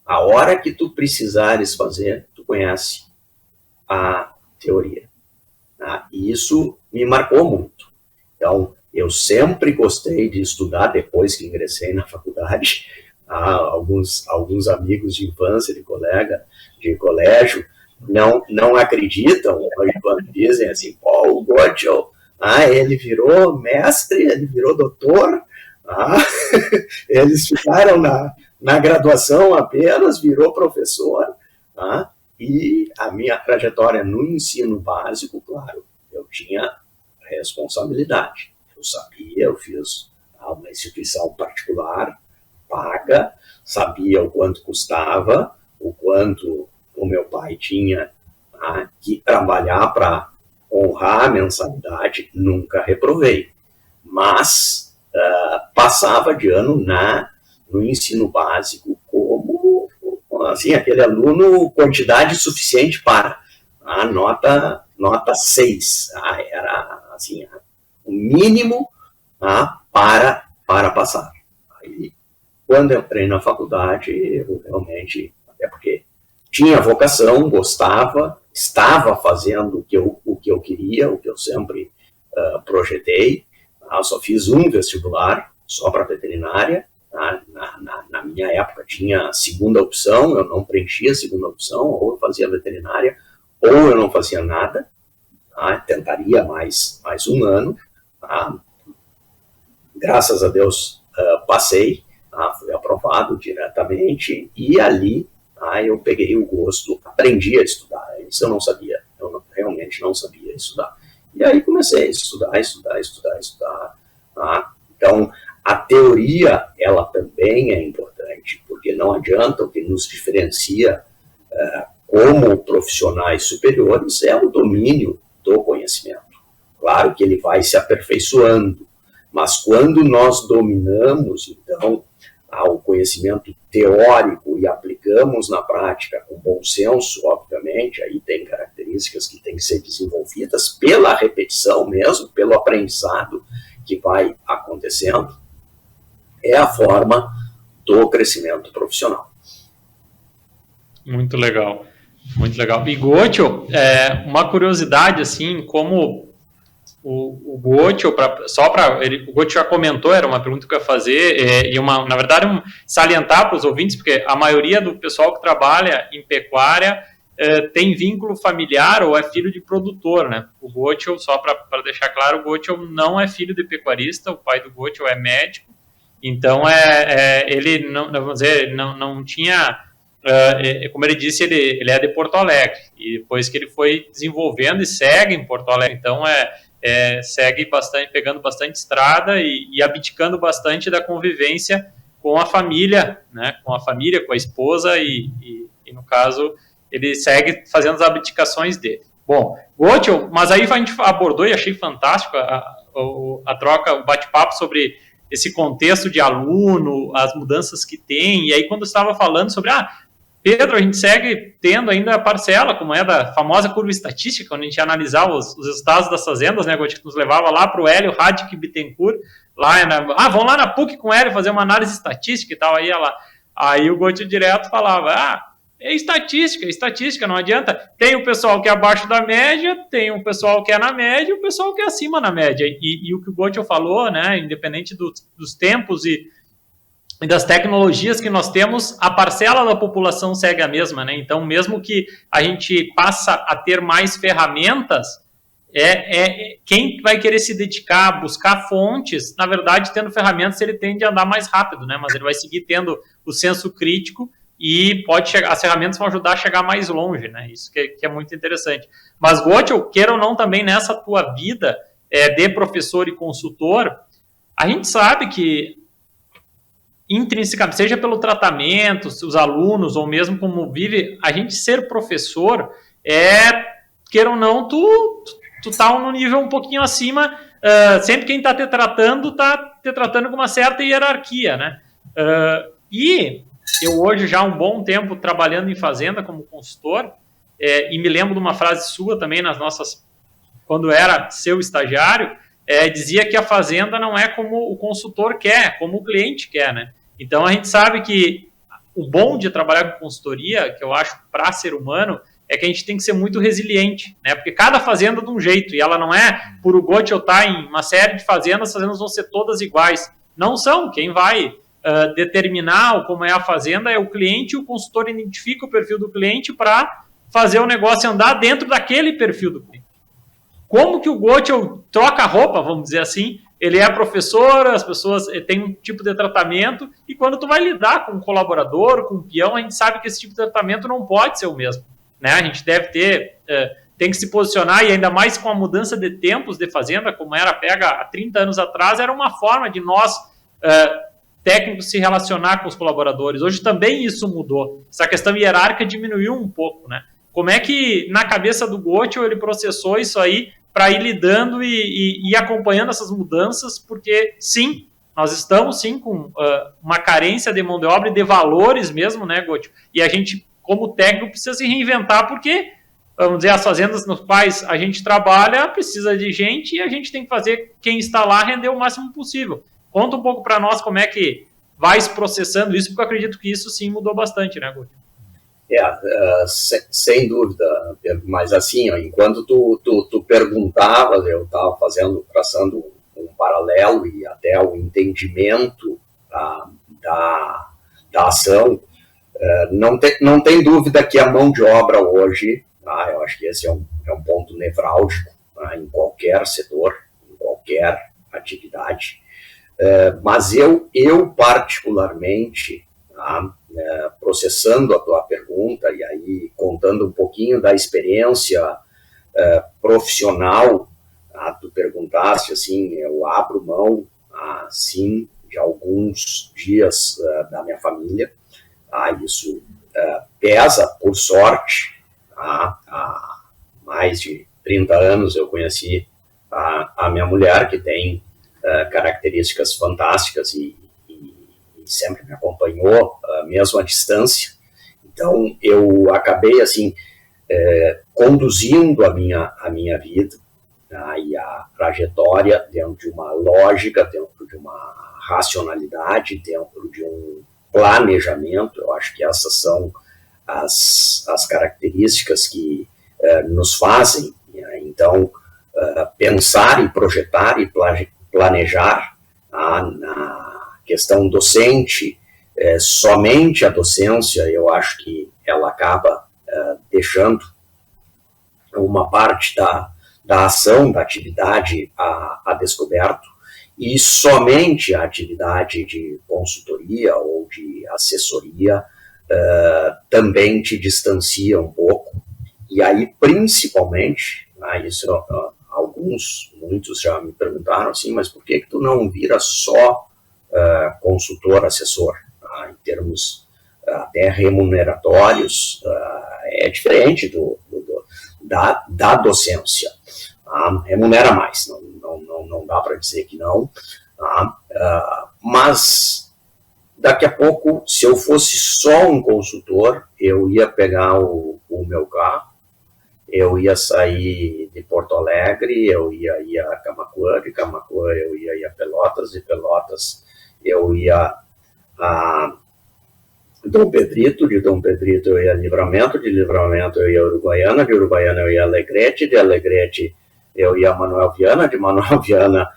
a hora que tu precisares fazer, tu conhece a teoria. Tá? E isso me marcou muito. Então, eu sempre gostei de estudar depois que ingressei na faculdade. Alguns amigos de infância, de colégio, não acreditam quando dizem assim, o Gottschall, ele virou mestre, ele virou doutor, eles ficaram na graduação apenas, virou professor, e a minha trajetória no ensino básico, claro, eu tinha responsabilidade. Eu sabia, eu fiz uma instituição particular, paga, sabia o quanto custava, o quanto o meu pai tinha que trabalhar para honrar a mensalidade, nunca reprovei. Mas passava de ano no ensino básico como assim, aquele aluno quantidade suficiente para a nota 6. Era assim, o mínimo para passar. Aí, quando eu entrei na faculdade, eu realmente, até porque tinha vocação, gostava, estava fazendo o que eu queria, o que eu sempre projetei. Eu só fiz um vestibular, só para veterinária. Na minha época tinha a segunda opção, eu não preenchia a segunda opção, ou eu fazia veterinária, ou eu não fazia nada. Tentaria mais um ano. Graças a Deus passei, fui aprovado diretamente, e ali eu peguei o gosto, aprendi a estudar. Isso eu não sabia, realmente não sabia estudar. E aí comecei a estudar. Então, a teoria, ela também é importante, porque não adianta, o que nos diferencia como profissionais superiores é o domínio do conhecimento. Claro que ele vai se aperfeiçoando, mas quando nós dominamos, então, o conhecimento teórico e aplicamos na prática com bom senso, obviamente, aí tem características que têm que ser desenvolvidas pela repetição mesmo, pelo aprendizado que vai acontecendo, é a forma do crescimento profissional. Muito legal, muito legal. E Gottschall, uma curiosidade, assim, como o Gottschall, o Gottschall já comentou, era uma pergunta que eu ia fazer, na verdade, salientar para os ouvintes, porque a maioria do pessoal que trabalha em pecuária tem vínculo familiar ou é filho de produtor, né? O Gottschall, só para deixar claro, o Gottschall não é filho de pecuarista, o pai do Gottschall é médico, então ele não tinha, como ele disse, ele é de Porto Alegre, e depois que ele foi desenvolvendo e segue em Porto Alegre, então segue bastante, pegando bastante estrada e abdicando bastante da convivência com a família, né? Com a esposa e no caso ele segue fazendo as abdicações dele. Bom, Gottschall, mas aí a gente abordou e achei fantástico a troca, o bate-papo sobre esse contexto de aluno, as mudanças que tem, e aí quando eu estava falando sobre, Pedro, a gente segue tendo ainda a parcela, como é da famosa curva estatística, quando a gente ia analisar os resultados das fazendas, né, que nos levava lá para o Hélio Radic Bittencourt, vamos lá na PUC com o Hélio fazer uma análise estatística e tal, aí o Gottschall direto falava, é estatística, não adianta, tem o pessoal que é abaixo da média, tem o pessoal que é na média e o pessoal que é acima na média, e o que o Gottschall falou, né, independente dos tempos e das tecnologias que nós temos, a parcela da população segue a mesma, né? Então, mesmo que a gente passa a ter mais ferramentas, quem vai querer se dedicar a buscar fontes, na verdade, tendo ferramentas, ele tende a andar mais rápido, né? Mas ele vai seguir tendo o senso crítico e as ferramentas vão ajudar a chegar mais longe, né? Isso que é muito interessante. Mas, Gottschall, queira ou não, também nessa tua vida de professor e consultor, a gente sabe que intrinsecamente, seja pelo tratamento, os alunos, ou mesmo como vive, a gente ser professor queira ou não, tu tá no nível um pouquinho acima, sempre quem tá te tratando com uma certa hierarquia, né? E eu hoje já há um bom tempo trabalhando em fazenda como consultor, e me lembro de uma frase sua também nas nossas, quando era seu estagiário, dizia que a fazenda não é como o consultor quer, como o cliente quer, né? Então a gente sabe que o bom de trabalhar com consultoria, que eu acho para ser humano, é que a gente tem que ser muito resiliente, né? Porque cada fazenda de um jeito, e ela não é, por o Gotti eu estar em uma série de fazendas, as fazendas vão ser todas iguais. Não são. Quem vai determinar como é a fazenda é o cliente, e o consultor identifica o perfil do cliente para fazer o negócio andar dentro daquele perfil do cliente. Como que o Gotti troca a roupa, vamos dizer assim, ele é professor, as pessoas têm um tipo de tratamento, e quando tu vai lidar com um colaborador, com um peão, a gente sabe que esse tipo de tratamento não pode ser o mesmo, né? A gente deve ter, tem que se posicionar, e ainda mais com a mudança de tempos de fazenda, como era pega há 30 anos atrás, era uma forma de nós, técnicos, se relacionar com os colaboradores. Hoje também isso mudou, essa questão hierárquica diminuiu um pouco, né? Como é que na cabeça do Gotti ele processou isso aí para ir lidando e acompanhando essas mudanças? Porque, sim, nós estamos, sim, com uma carência de mão de obra e de valores mesmo, né, Gotti? E a gente, como técnico, precisa se reinventar, porque, vamos dizer, as fazendas nos quais a gente trabalha precisa de gente, e a gente tem que fazer quem está lá render o máximo possível. Conta um pouco para nós como é que vai se processando isso, porque eu acredito que isso, sim, mudou bastante, né, Gotti? Sem dúvida, mas assim, ó, enquanto tu perguntavas, eu estava traçando um paralelo e até o entendimento da ação. Não tem dúvida que a mão de obra hoje, eu acho que esse é um ponto nevrálgico, em qualquer setor, em qualquer atividade, mas eu particularmente, processando a tua pergunta e aí contando um pouquinho da experiência profissional, tu perguntaste assim, eu abro mão, sim, de alguns dias da minha família, isso pesa, por sorte, há mais de 30 anos eu conheci a minha mulher, que tem características fantásticas e sempre me acompanhou, mesmo à distância. Então, eu acabei, assim, conduzindo a minha vida, e a trajetória dentro de uma lógica, dentro de uma racionalidade, dentro de um planejamento. Eu acho que essas são as características que nos fazem, então, pensar e projetar e planejar na questão docente, somente a docência, eu acho que ela acaba deixando uma parte da ação, da atividade a descoberto, e somente a atividade de consultoria ou de assessoria também te distancia um pouco. E aí, principalmente, isso muitos já me perguntaram assim, mas por que tu não vira só consultor, assessor? Em termos até remuneratórios, é diferente da docência. Remunera mais, não dá para dizer que não. Mas daqui a pouco, se eu fosse só um consultor, eu ia pegar o meu carro, eu ia sair de Porto Alegre, eu ia a Camaquã, de Camaquã eu ia a Pelotas, de Pelotas eu ia a Dom Pedrito, de Dom Pedrito eu ia a Livramento, de Livramento eu ia a Uruguaiana, de Uruguaiana eu ia a Alegrete, de Alegrete eu ia a Manuel Viana, de Manuel Viana,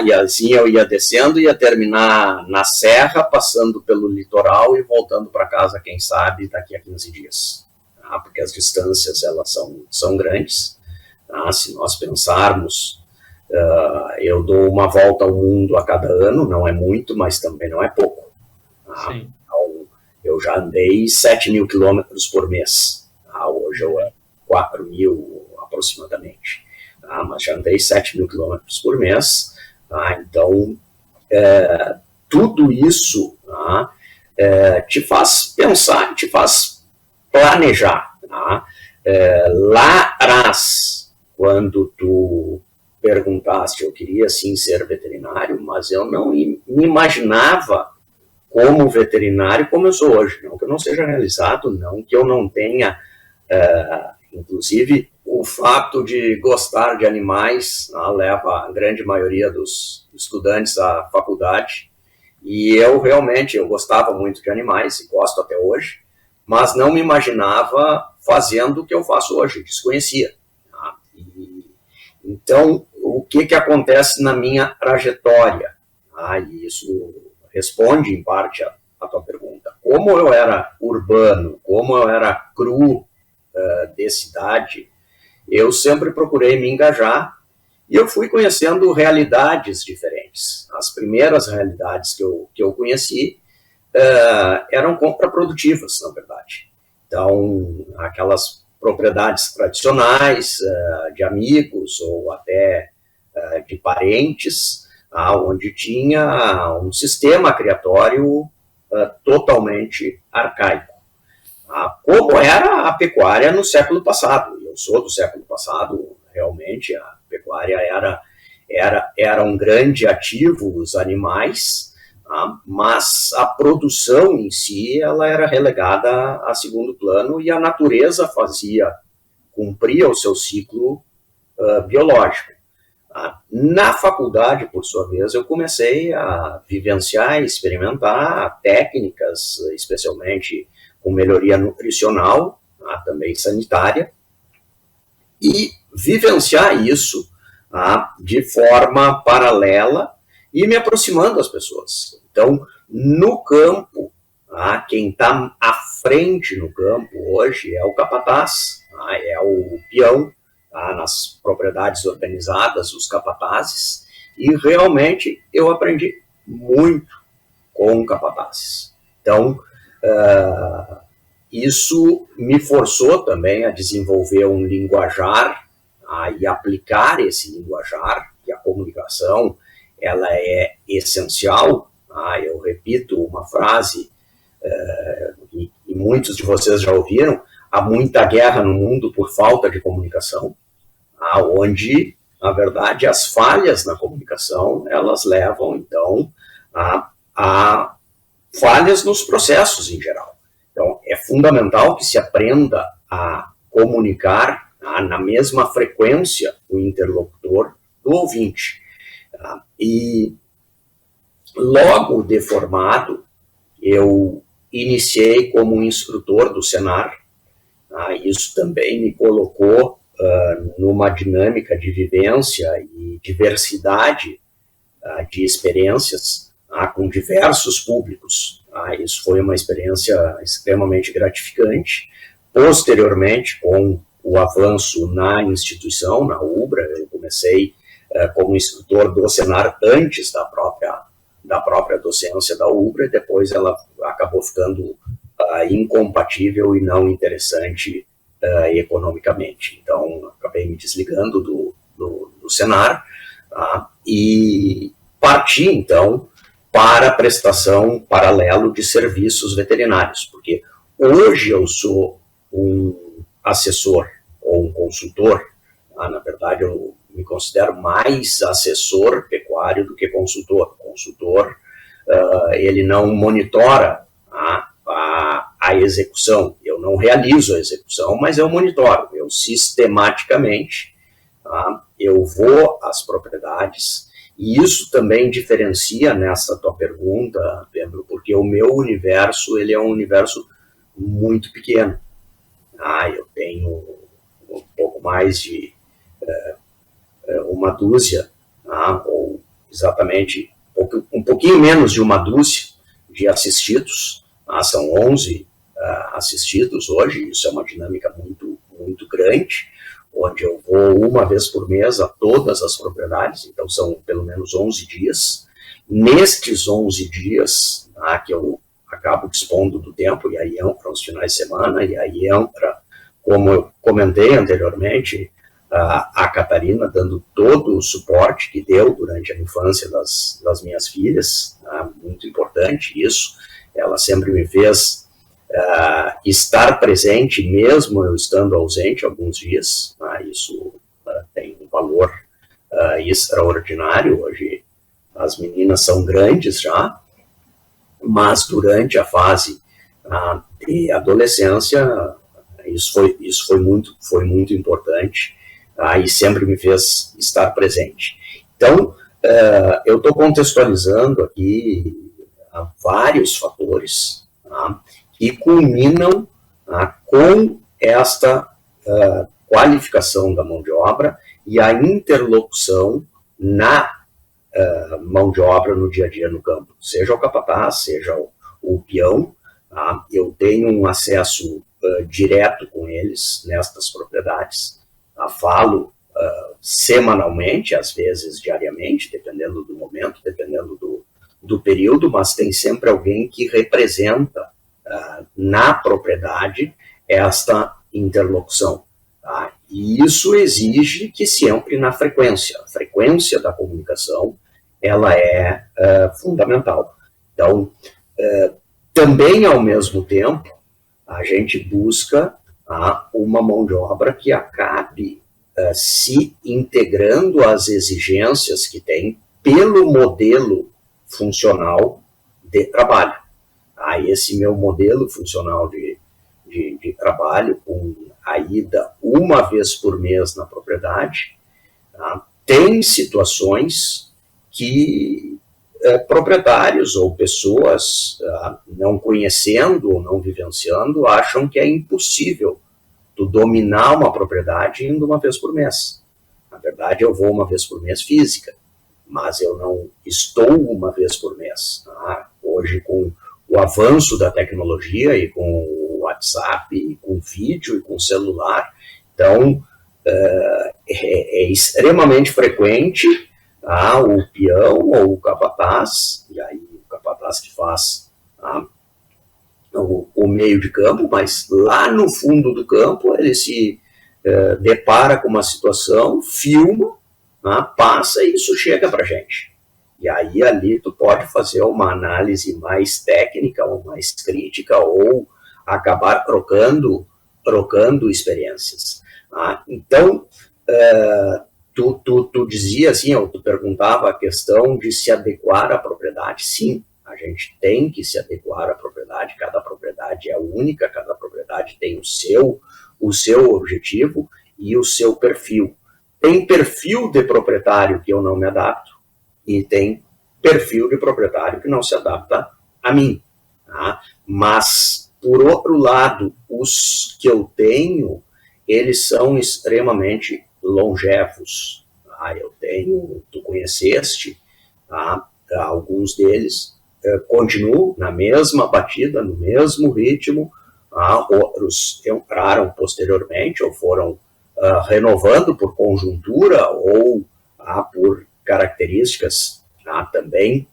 e assim eu ia descendo, ia terminar na Serra, passando pelo litoral e voltando para casa, quem sabe, daqui a 15 dias. Porque as distâncias elas são grandes. Se nós pensarmos, eu dou uma volta ao mundo a cada ano, não é muito, mas também não é pouco. Então, eu já andei 7.000 quilômetros por mês. Hoje eu ando 4.000 aproximadamente. Mas já andei 7.000 quilômetros por mês. Então, tudo isso te faz pensar, te faz planejar. Lá atrás, quando tu perguntaste, eu queria sim ser veterinário, mas eu não me imaginava como veterinário como eu sou hoje. Não que eu não seja realizado, não que eu não tenha Inclusive, o fato de gostar de animais leva a grande maioria dos estudantes à faculdade. E eu gostava muito de animais, e gosto até hoje, mas não me imaginava fazendo o que eu faço hoje, desconhecia. Então, o que acontece na minha trajetória? E isso responde, em parte, a tua pergunta. Como eu era urbano, como eu era cru de cidade, eu sempre procurei me engajar e eu fui conhecendo realidades diferentes. As primeiras realidades que eu conheci eram contraprodutivas, na verdade. Então, aquelas propriedades tradicionais de amigos ou até de parentes, onde tinha um sistema criatório totalmente arcaico. Como era a pecuária no século passado. Eu sou do século passado, realmente, a pecuária era um grande ativo dos animais, mas a produção em si ela era relegada a segundo plano e a natureza cumpria o seu ciclo biológico. Na faculdade, por sua vez, eu comecei a vivenciar e experimentar técnicas, especialmente com melhoria nutricional, também sanitária, e vivenciar isso de forma paralela e me aproximando das pessoas. Então, no campo, quem está à frente no campo hoje é o capataz, é o peão, nas propriedades organizadas, os capatazes, e realmente eu aprendi muito com capatazes. Então, isso me forçou também a desenvolver um linguajar e aplicar esse linguajar, que a comunicação ela é essencial. Eu repito uma frase, e muitos de vocês já ouviram: há muita guerra no mundo por falta de comunicação, onde, na verdade, as falhas na comunicação, elas levam, então, a falhas nos processos em geral. Então, é fundamental que se aprenda a comunicar na mesma frequência o interlocutor do ouvinte. E logo de formado, eu iniciei como instrutor do Senar. Isso também me colocou numa dinâmica de vivência e diversidade de experiências com diversos públicos. Isso foi uma experiência extremamente gratificante. Posteriormente, com o avanço na instituição, na UBRA, eu comecei como instrutor do Senar antes da própria docência da UBRA, e depois ela acabou ficando incompatível e não interessante economicamente. Então, acabei me desligando do Senar e parti, então, para a prestação paralelo de serviços veterinários, porque hoje eu sou um assessor ou um consultor. Na verdade, eu me considero mais assessor pecuário do que consultor. Consultor, ele não monitora a execução, eu não realizo a execução, mas eu monitoro, eu sistematicamente eu vou às propriedades. E isso também diferencia nessa tua pergunta, Pedro, porque o meu universo, ele é um universo muito pequeno. Eu tenho um pouco mais de uma dúzia, ou exatamente um pouquinho menos de uma dúzia de assistidos. São 11 assistidos hoje, isso é uma dinâmica muito, muito grande, onde eu vou uma vez por mês a todas as propriedades, então são pelo menos 11 dias. Nestes 11 dias, que eu acabo dispondo do tempo, e aí entra os finais de semana, e aí entra, como eu comentei anteriormente, a Catarina dando todo o suporte que deu durante a infância das minhas filhas, muito importante isso. Ela sempre me fez estar presente, mesmo eu estando ausente alguns dias. Isso tem um valor extraordinário. Hoje as meninas são grandes já, mas durante a fase de adolescência, isso foi muito importante, e sempre me fez estar presente. Então, eu estou contextualizando aqui vários fatores, tá, que culminam com esta qualificação da mão de obra e a interlocução na mão de obra no dia a dia no campo, seja o capataz, seja o peão. Tá? Eu tenho um acesso direto com eles nestas propriedades, tá? Falo semanalmente, às vezes diariamente, dependendo do momento, dependendo do período, mas tem sempre alguém que representa na propriedade esta interlocução. Tá? E isso exige que sempre na frequência. A frequência da comunicação, ela é fundamental. Então, também, ao mesmo tempo, a gente busca uma mão de obra que acabe se integrando às exigências que tem pelo modelo funcional de trabalho. Esse meu modelo funcional de trabalho, com a ida uma vez por mês na propriedade, tá? Tem situações que proprietários ou pessoas não conhecendo ou não vivenciando acham que é impossível tu dominar uma propriedade indo uma vez por mês. Na verdade, eu vou uma vez por mês física, mas eu não estou uma vez por mês. Tá? Hoje, com o avanço da tecnologia e com o WhatsApp, e com vídeo e com celular, então é extremamente frequente o peão ou o capataz, e aí o capataz que faz o meio de campo, mas lá no fundo do campo ele se depara com uma situação, filma, passa e isso chega para a gente. E aí ali tu pode fazer uma análise mais técnica ou mais crítica ou acabar trocando experiências. Então, tu dizia assim, ou tu perguntava a questão de se adequar à propriedade. Sim, a gente tem que se adequar à propriedade, cada propriedade é única, cada propriedade tem o seu objetivo e o seu perfil. Tem perfil de proprietário que eu não me adapto e tem perfil de proprietário que não se adapta a mim. Tá? Mas, por outro lado, os que eu tenho, eles são extremamente longevos. Eu tenho, tu conheceste, alguns deles continuam na mesma batida, no mesmo ritmo, outros entraram posteriormente ou foram renovando por conjuntura ou por características também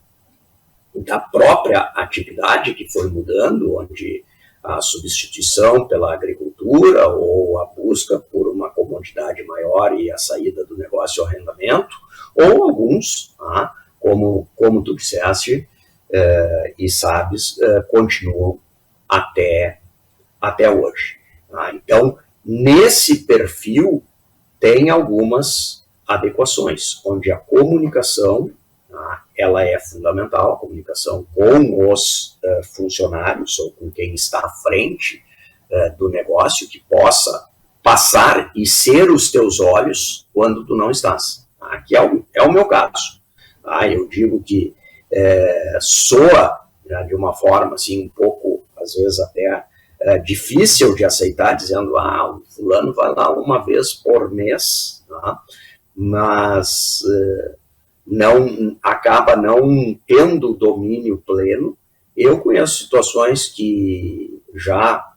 da própria atividade que foi mudando, onde a substituição pela agricultura ou a busca por uma comodidade maior e a saída do negócio ao arrendamento, ou alguns, como tu disseste e sabes, continuam até hoje. Então, nesse perfil tem algumas adequações, onde a comunicação ela é fundamental, a comunicação com os funcionários ou com quem está à frente do negócio, que possa passar e ser os teus olhos quando tu não estás. Que é o meu caso. Eu digo que soa de uma forma assim, um pouco, às vezes até difícil de aceitar, dizendo, o fulano vai lá uma vez por mês, mas acaba não tendo domínio pleno. Eu conheço situações que já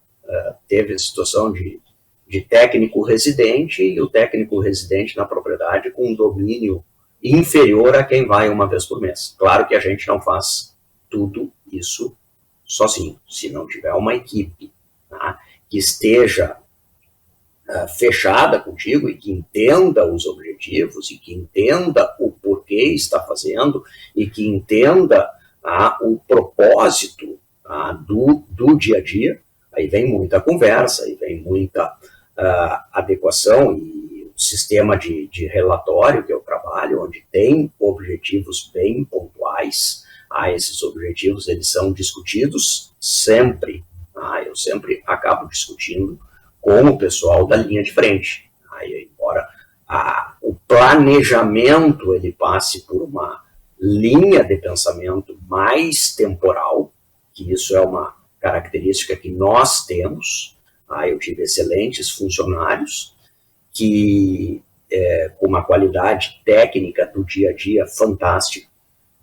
teve a situação de técnico residente e o técnico residente na propriedade com um domínio inferior a quem vai uma vez por mês. Claro que a gente não faz tudo isso sozinho, se não tiver uma equipe que esteja fechada contigo e que entenda os objetivos e que entenda o porquê está fazendo e que entenda o propósito do dia a dia. Aí vem muita conversa, aí vem muita adequação e o sistema de relatório que eu trabalho, onde tem objetivos bem pontuais. Esses objetivos eles são discutidos sempre. Eu sempre acabo discutindo com o pessoal da linha de frente. Aí, embora o planejamento ele passe por uma linha de pensamento mais temporal, que isso é uma característica que nós temos. Eu tive excelentes funcionários que com uma qualidade técnica do dia a dia fantástica,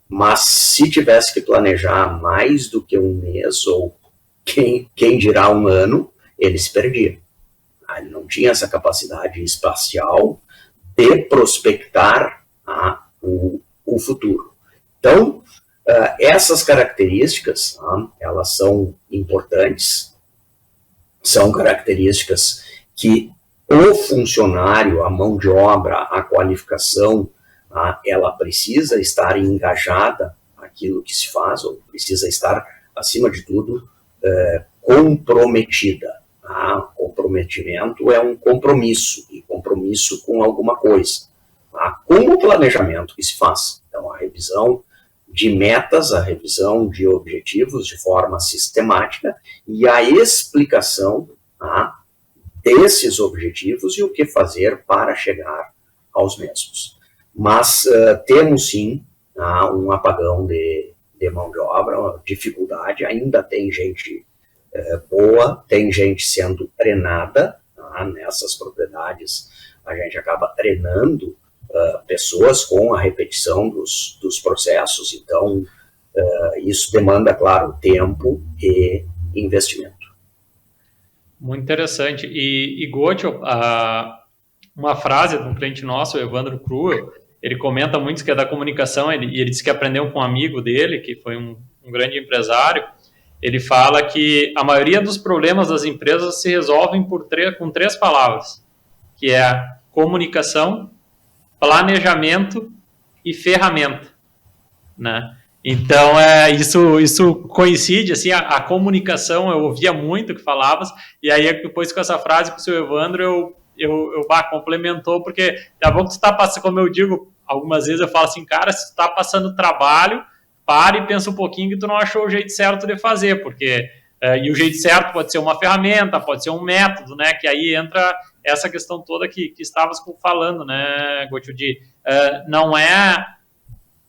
mas se tivesse que planejar mais do que um mês ou quem dirá um ano, ele se perdia. Ele não tinha essa capacidade espacial de prospectar o futuro. Então, essas características, elas são importantes, são características que o funcionário, a mão de obra, a qualificação, ela precisa estar engajada naquilo que se faz, ou precisa estar, acima de tudo, comprometida. Comprometimento é um compromisso, e compromisso com alguma coisa. Com o planejamento que se faz. Então, a revisão de metas, a revisão de objetivos de forma sistemática e a explicação desses objetivos e o que fazer para chegar aos mesmos. Mas temos sim um apagão de mão de obra, uma dificuldade, ainda tem gente boa, tem gente sendo treinada nessas propriedades, a gente acaba treinando pessoas com a repetição dos processos, então isso demanda, claro, tempo e investimento. Muito interessante. E Gotcho, uma frase de um cliente nosso, o Evandro Cruel, ele comenta muito que é da comunicação, e ele disse que aprendeu com um amigo dele, que foi um grande empresário. Ele fala que a maioria dos problemas das empresas se resolvem com 3 palavras, que é comunicação, planejamento e ferramenta, né? Então, isso coincide, assim, a comunicação, eu ouvia muito que falavas, e aí depois com essa frase com o seu Evandro, complementou, porque daqui a pouco tu está passando, como eu digo, algumas vezes eu falo assim, cara, se tu está passando trabalho, para e pensa um pouquinho que tu não achou o jeito certo de fazer, porque, e o jeito certo pode ser uma ferramenta, pode ser um método, né, que aí entra essa questão toda que estavas falando, né, Gotcho, não é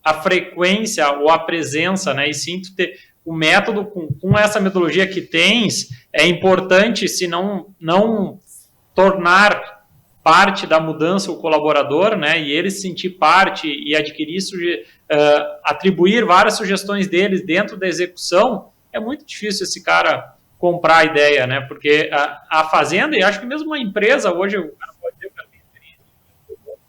a frequência ou a presença, né, e sim tu ter o método com essa metodologia que tens, é importante, se não tornar parte da mudança o colaborador, né, e ele se sentir parte e adquirir, atribuir várias sugestões deles dentro da execução, é muito difícil esse cara comprar a ideia, né, porque a fazenda, e acho que mesmo uma empresa, hoje o cara pode dizer, o cara tem experiência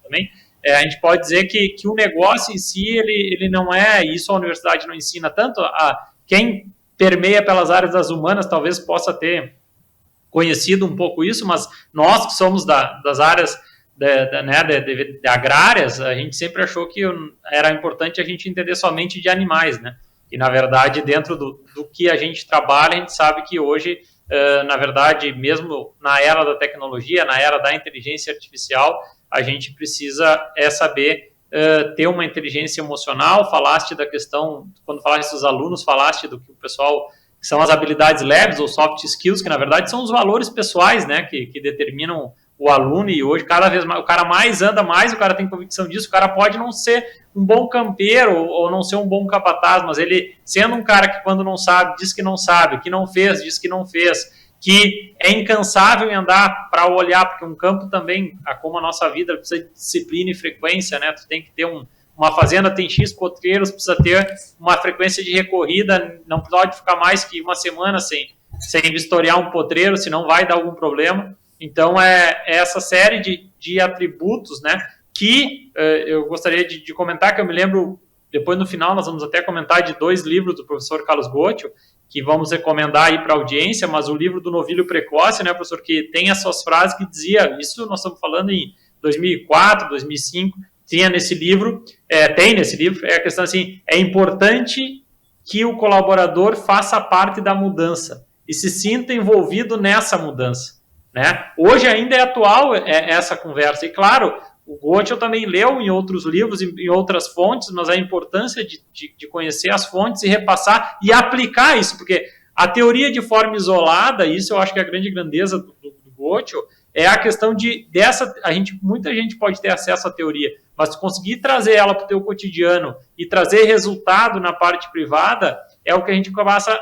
também, a gente pode dizer que o negócio em si, ele não é, isso a universidade não ensina tanto, quem permeia pelas áreas das humanas talvez possa ter conhecido um pouco isso, mas nós que somos das áreas de agrárias, a gente sempre achou que era importante a gente entender somente de animais, né? E, na verdade, dentro do que a gente trabalha, a gente sabe que hoje, na verdade, mesmo na era da tecnologia, na era da inteligência artificial, a gente precisa saber ter uma inteligência emocional. Falaste da questão, quando falaste dos alunos, falaste do que o pessoal, que são as habilidades leves ou soft skills, que na verdade são os valores pessoais, né, que determinam o aluno, e hoje cada vez mais, o cara mais anda mais, o cara tem convicção disso, o cara pode não ser um bom campeiro ou não ser um bom capataz, mas ele, sendo um cara que quando não sabe, diz que não sabe, que não fez, diz que não fez, que é incansável em andar para olhar, porque um campo também, como a nossa vida, precisa de disciplina e frequência, né? Tu tem que ter uma fazenda, tem X potreiros, precisa ter uma frequência de recorrida, não pode ficar mais que uma semana sem vistoriar um potreiro, senão vai dar algum problema. Então, é essa série de atributos, né, que eu gostaria de comentar, que eu me lembro, depois no final nós vamos até comentar de 2 livros do professor Carlos Gotcho, que vamos recomendar aí para a audiência, mas o livro do Novilho Precoce, né, professor, que tem essas frases que dizia, isso nós estamos falando em 2004, 2005, tem nesse livro, é a questão assim, é importante que o colaborador faça parte da mudança e se sinta envolvido nessa mudança, né? Hoje ainda é atual essa conversa, e claro, o Gotcho também leu em outros livros, em outras fontes, mas a importância de conhecer as fontes e repassar e aplicar isso, porque a teoria de forma isolada, isso eu acho que é a grande grandeza do Goethe, é a questão muita gente pode ter acesso à teoria, mas se conseguir trazer ela para o teu cotidiano e trazer resultado na parte privada, é o que a gente começa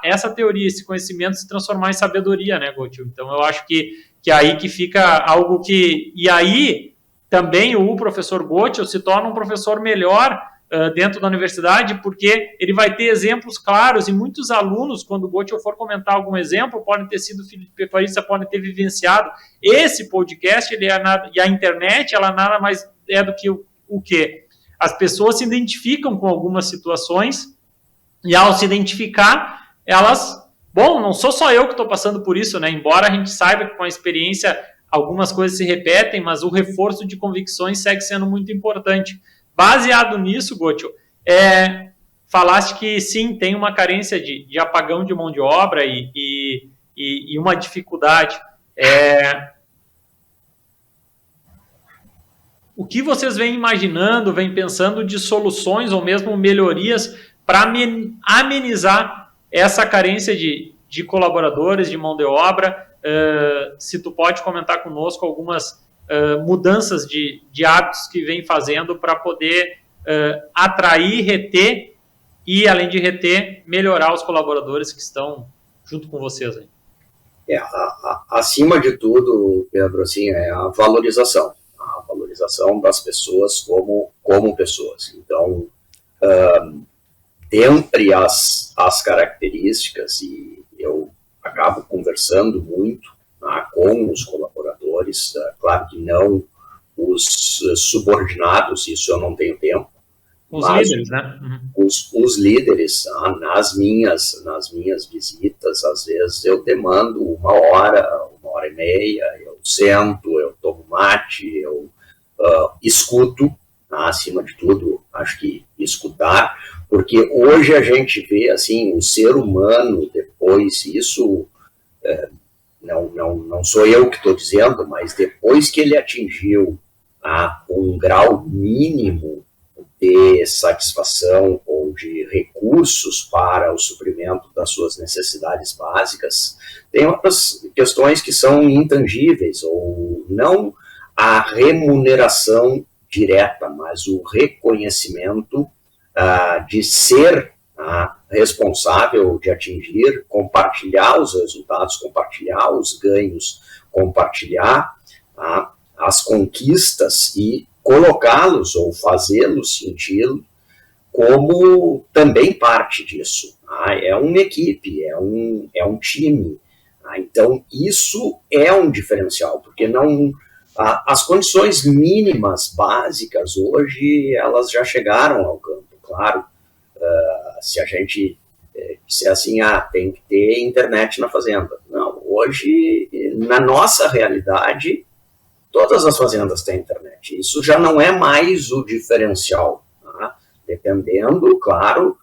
essa teoria, esse conhecimento se transformar em sabedoria, né, Goethe? Então eu acho que aí que fica algo que... E aí também o professor Goethe se torna um professor melhor dentro da universidade, porque ele vai ter exemplos claros, e muitos alunos, quando o Goethe for comentar algum exemplo, podem ter sido filho de pecuarista, podem ter vivenciado esse podcast, e a internet, ela nada mais é do que o quê? As pessoas se identificam com algumas situações, e ao se identificar, elas... Bom, não sou só eu que estou passando por isso, né? Embora a gente saiba que com a experiência algumas coisas se repetem, mas o reforço de convicções segue sendo muito importante. Baseado nisso, Goethe, falaste que sim, tem uma carência de apagão de mão de obra e uma dificuldade. O que vocês vêm imaginando, vêm pensando de soluções ou mesmo melhorias para amenizar essa carência de colaboradores, de mão de obra? Se tu pode comentar conosco algumas mudanças de hábitos que vem fazendo para poder atrair, reter e, além de reter, melhorar os colaboradores que estão junto com vocês aí. Acima de tudo, Pedro, assim, é a valorização das pessoas como pessoas. Então, dentre as características, e eu acabo conversando muito com os colaboradores, claro que não os subordinados, isso eu não tenho tempo. Os líderes, né? Os líderes, nas minhas visitas, às vezes eu demando 1 hora, 1h30, eu sento, eu tomo mate, eu escuto, acima de tudo, acho que escutar, porque hoje a gente vê, assim, o ser humano, depois, isso, não sou eu que estou dizendo, mas depois que ele atingiu um grau mínimo de satisfação ou de recursos para o suprimento das suas necessidades básicas, tem outras questões que são intangíveis, ou não a remuneração direta, mas o reconhecimento de ser responsável de atingir, compartilhar os resultados, compartilhar os ganhos, compartilhar as conquistas e colocá-los ou fazê-los sentir como também parte disso. É uma equipe, é um time. Então, isso é um diferencial, porque não... As condições mínimas básicas hoje, elas já chegaram ao campo, claro. Se a gente disser assim, tem que ter internet na fazenda. Não, hoje, na nossa realidade, todas as fazendas têm internet. Isso já não é mais o diferencial, dependendo, claro,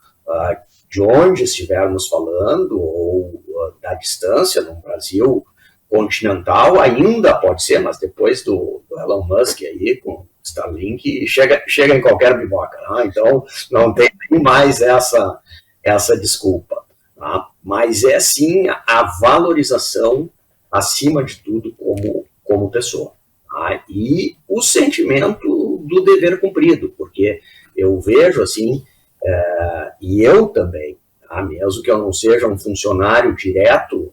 de onde estivermos falando, ou da distância no Brasil continental, ainda pode ser, mas depois do Elon Musk aí, com Starlink, chega em qualquer biboca, então não tem mais essa desculpa. Mas é sim a valorização, acima de tudo, como pessoa. E o sentimento do dever cumprido, porque eu vejo assim, e eu também, mesmo que eu não seja um funcionário direto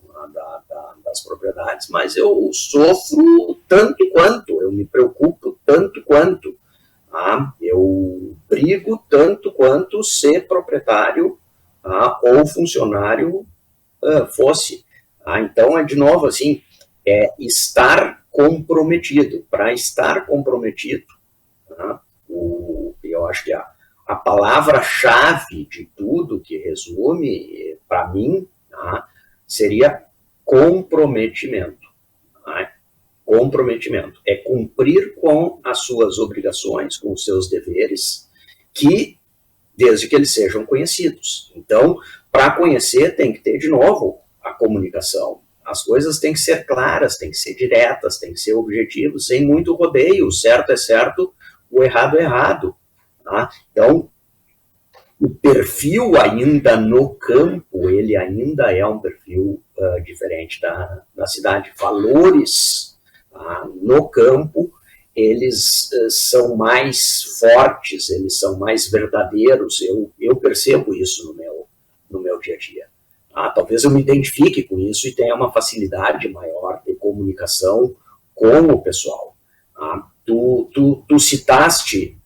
das propriedades, mas eu sofro tanto quanto, eu me preocupo tanto quanto, eu brigo tanto quanto ser proprietário ou funcionário fosse. Então, de novo, assim, estar comprometido. Para estar comprometido, eu acho que a palavra-chave de tudo que resume, para mim, seria comprometimento. Comprometimento é cumprir com as suas obrigações, com os seus deveres, desde que eles sejam conhecidos. Então, para conhecer, tem que ter, de novo, a comunicação. As coisas têm que ser claras, têm que ser diretas, têm que ser objetivos, sem muito rodeio. O certo é certo, o errado é errado. Então, o perfil ainda no campo, ele ainda é um perfil diferente da cidade. Valores no campo, eles são mais fortes, eles são mais verdadeiros. Eu percebo isso no meu dia a dia. Talvez eu me identifique com isso e tenha uma facilidade maior de comunicação com o pessoal. Tu citaste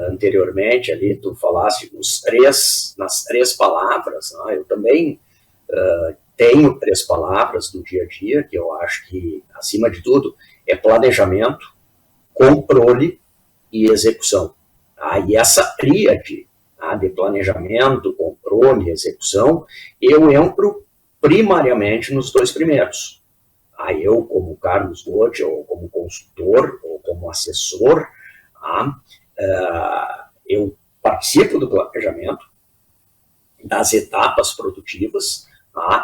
anteriormente ali, tu falaste nas três palavras. Eu também tenho 3 palavras do dia a dia, que eu acho que, acima de tudo, é planejamento, controle e execução. E essa tríade de planejamento, controle e execução, eu entro primariamente nos 2 primeiros. Eu, como Carlos Gotti, ou como consultor, ou como assessor, eu participo do planejamento, das etapas produtivas,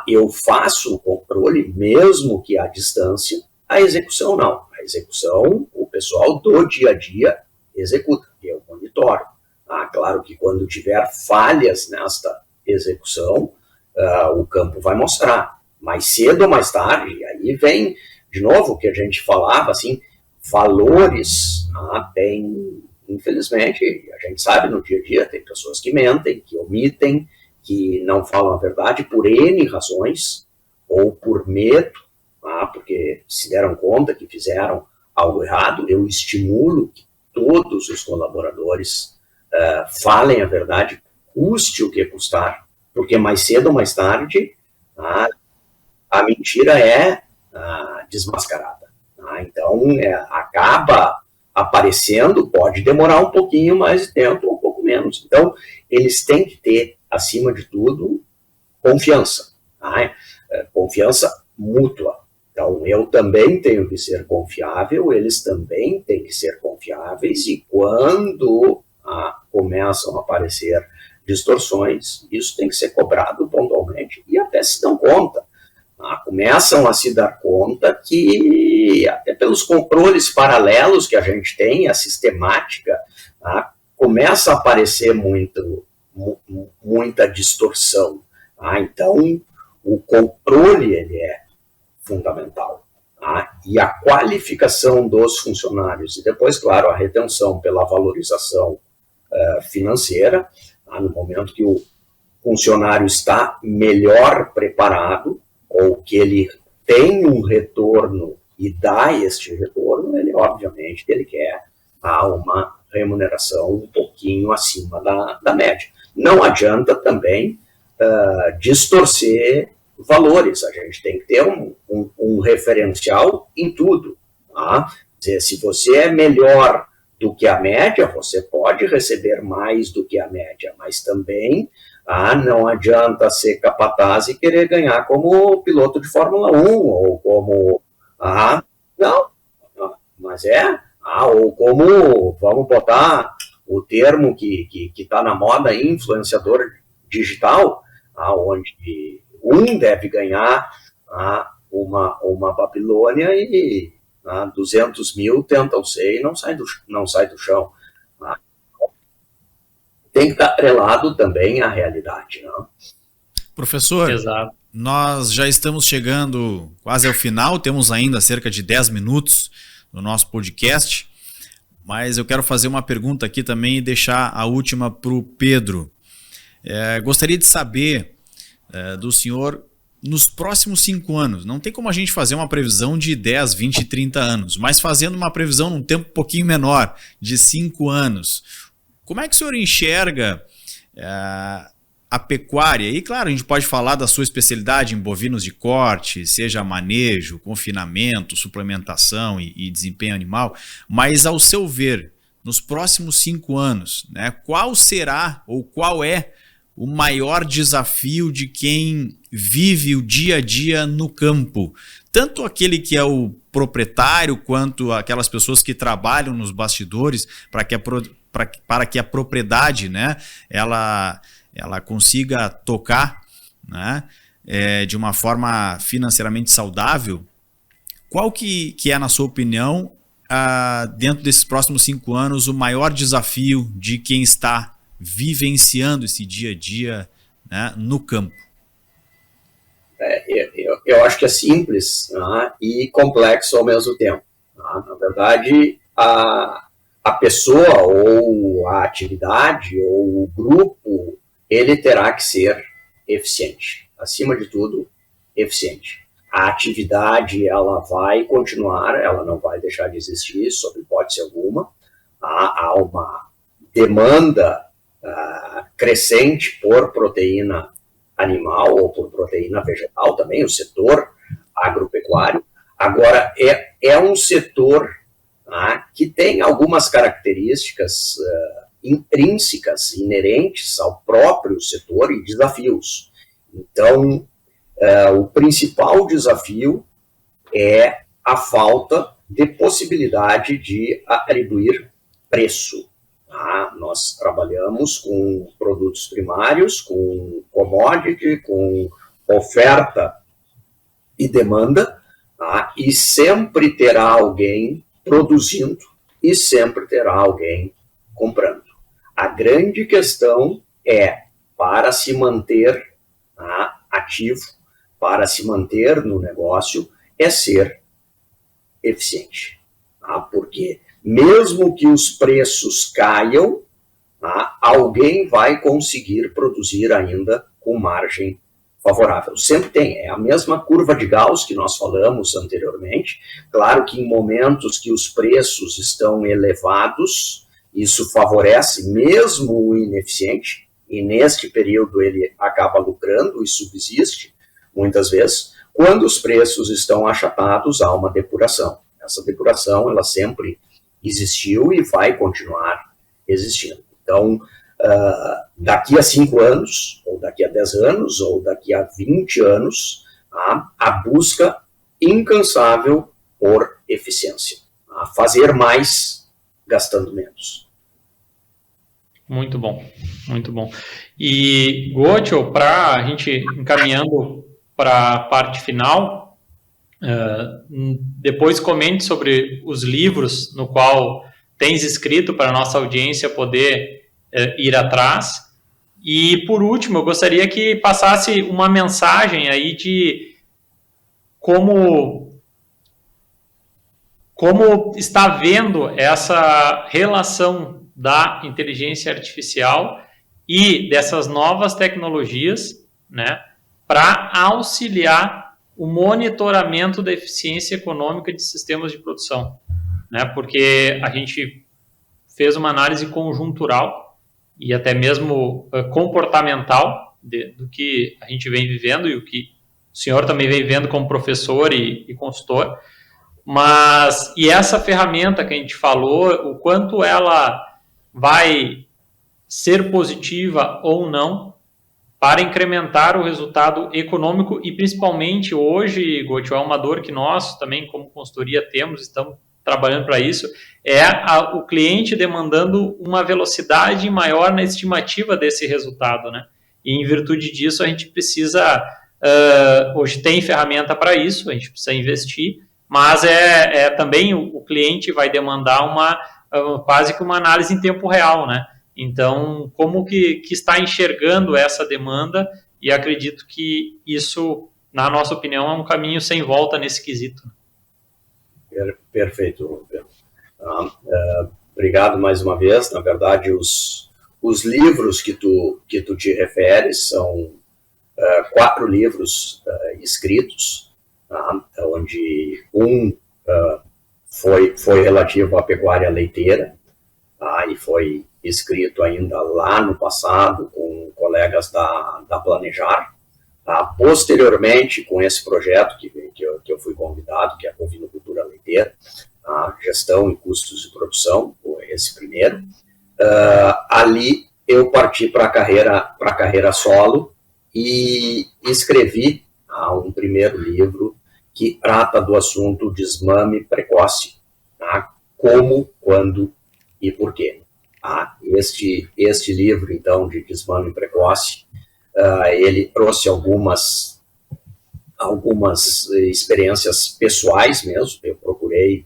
eu faço o controle, mesmo que à distância. A execução não. A execução, o pessoal do dia a dia executa, eu monitoro. Claro que quando tiver falhas nesta execução, o campo vai mostrar. Mais cedo ou mais tarde, aí vem, de novo, o que a gente falava, assim, valores. Infelizmente, a gente sabe no dia a dia, tem pessoas que mentem, que omitem, que não falam a verdade por N razões, ou por medo, porque se deram conta que fizeram algo errado. Eu estimulo que todos os colaboradores falem a verdade, custe o que custar, porque mais cedo ou mais tarde a mentira é desmascarada. Então, acaba aparecendo, pode demorar um pouquinho mais de tempo, um pouco menos. Então, eles têm que ter, acima de tudo, confiança. Confiança mútua. Então, eu também tenho que ser confiável, eles também têm que ser confiáveis, e quando começam a aparecer distorções, isso tem que ser cobrado pontualmente, e até se dão conta. Começam a se dar conta que, até pelos controles paralelos que a gente tem, a sistemática, começa a aparecer muita distorção. Então, o controle ele é fundamental. E a qualificação dos funcionários, e depois, claro, a retenção pela valorização financeira, no momento que o funcionário está melhor preparado, ou que ele tem um retorno e dá este retorno, ele obviamente ele quer uma remuneração um pouquinho acima da média. Não adianta também distorcer valores, a gente tem que ter um referencial em tudo. Quer dizer, se você é melhor do que a média, você pode receber mais do que a média, mas também não adianta ser capataz e querer ganhar como piloto de Fórmula 1, ou como... não, mas ou como, vamos botar o termo que está na moda, influenciador digital, onde deve ganhar uma Babilônia e 200 mil tentam ser e não sai do chão. Tem que estar atrelado também à realidade. Não? Professor, Exato. Nós já estamos chegando quase ao final, temos ainda cerca de 10 minutos no nosso podcast, mas eu quero fazer uma pergunta aqui também e deixar a última para o Pedro. Gostaria de saber do senhor, nos próximos 5 anos, não tem como a gente fazer uma previsão de 10, 20, 30 anos, mas fazendo uma previsão num tempo um pouquinho menor, de 5 anos, como é que o senhor enxerga a pecuária? E claro, a gente pode falar da sua especialidade em bovinos de corte, seja manejo, confinamento, suplementação e desempenho animal, mas ao seu ver, nos próximos 5 anos, né, qual será ou qual é o maior desafio de quem vive o dia a dia no campo? Tanto aquele que é o proprietário, quanto aquelas pessoas que trabalham nos bastidores para que a propriedade, né, ela consiga tocar, né, de uma forma financeiramente saudável. Qual que é, na sua opinião, dentro desses próximos 5 anos, o maior desafio de quem está vivenciando esse dia a dia, né, no campo? Eu acho que é simples, né, e complexo ao mesmo tempo. Né? Na verdade, a pessoa ou a atividade ou o grupo, ele terá que ser eficiente. Acima de tudo, eficiente. A atividade, ela vai continuar, ela não vai deixar de existir, sob hipótese alguma. Há uma demanda crescente por proteína animal ou por proteína vegetal também, o setor agropecuário. Agora, é um setor que tem algumas características intrínsecas, inerentes ao próprio setor e desafios. Então, o principal desafio é a falta de possibilidade de atribuir preço. Nós trabalhamos com produtos primários, com commodity, com oferta e demanda, e sempre terá alguém produzindo e sempre terá alguém comprando. A grande questão é, para se manter ativo, para se manter no negócio, é ser eficiente. Porque mesmo que os preços caiam, alguém vai conseguir produzir ainda com margem favorável. Sempre tem, é a mesma curva de Gauss que nós falamos anteriormente. Claro que em momentos que os preços estão elevados, isso favorece mesmo o ineficiente, e neste período ele acaba lucrando e subsiste, muitas vezes. Quando os preços estão achatados, há uma depuração. Essa depuração, ela sempre existiu e vai continuar existindo. Então, daqui a 5 anos, ou daqui a 10 anos, ou daqui a 20 anos, a busca incansável por eficiência. Fazer mais, gastando menos. Muito bom, muito bom. E, Gotcho, para a gente encaminhando para a parte final, depois comente sobre os livros no qual tens escrito para a nossa audiência poder ir atrás. E, por último, eu gostaria que passasse uma mensagem aí de como está vendo essa relação da inteligência artificial e dessas novas tecnologias, né, para auxiliar o monitoramento da eficiência econômica de sistemas de produção, né, porque a gente fez uma análise conjuntural e até mesmo comportamental do que a gente vem vivendo e o que o senhor também vem vivendo como professor e consultor, e essa ferramenta que a gente falou, o quanto ela vai ser positiva ou não para incrementar o resultado econômico e principalmente hoje, Gotcho, é uma dor que nós também como consultoria estamos trabalhando para isso, o cliente demandando uma velocidade maior na estimativa desse resultado, né? E em virtude disso a gente precisa, hoje tem ferramenta para isso, a gente precisa investir, mas também o cliente vai demandar quase que uma análise em tempo real, né? Então, como que está enxergando essa demanda? E acredito que isso, na nossa opinião, é um caminho sem volta nesse quesito. Perfeito, Pedro. Obrigado mais uma vez. Na verdade, os livros que tu te referes são 4 livros escritos, onde um foi relativo à pecuária leiteira, e foi escrito ainda lá no passado com colegas da Planejar. Posteriormente, com esse projeto que eu fui convidado, que é a Bovinocultura Leiteira, Gestão e Custos de Produção, esse primeiro, ali eu parti para a carreira solo e escrevi um primeiro livro que trata do assunto desmame precoce, como, quando e por quê. Este livro, então, de desmame precoce, ele trouxe algumas experiências pessoais mesmo. Eu procurei,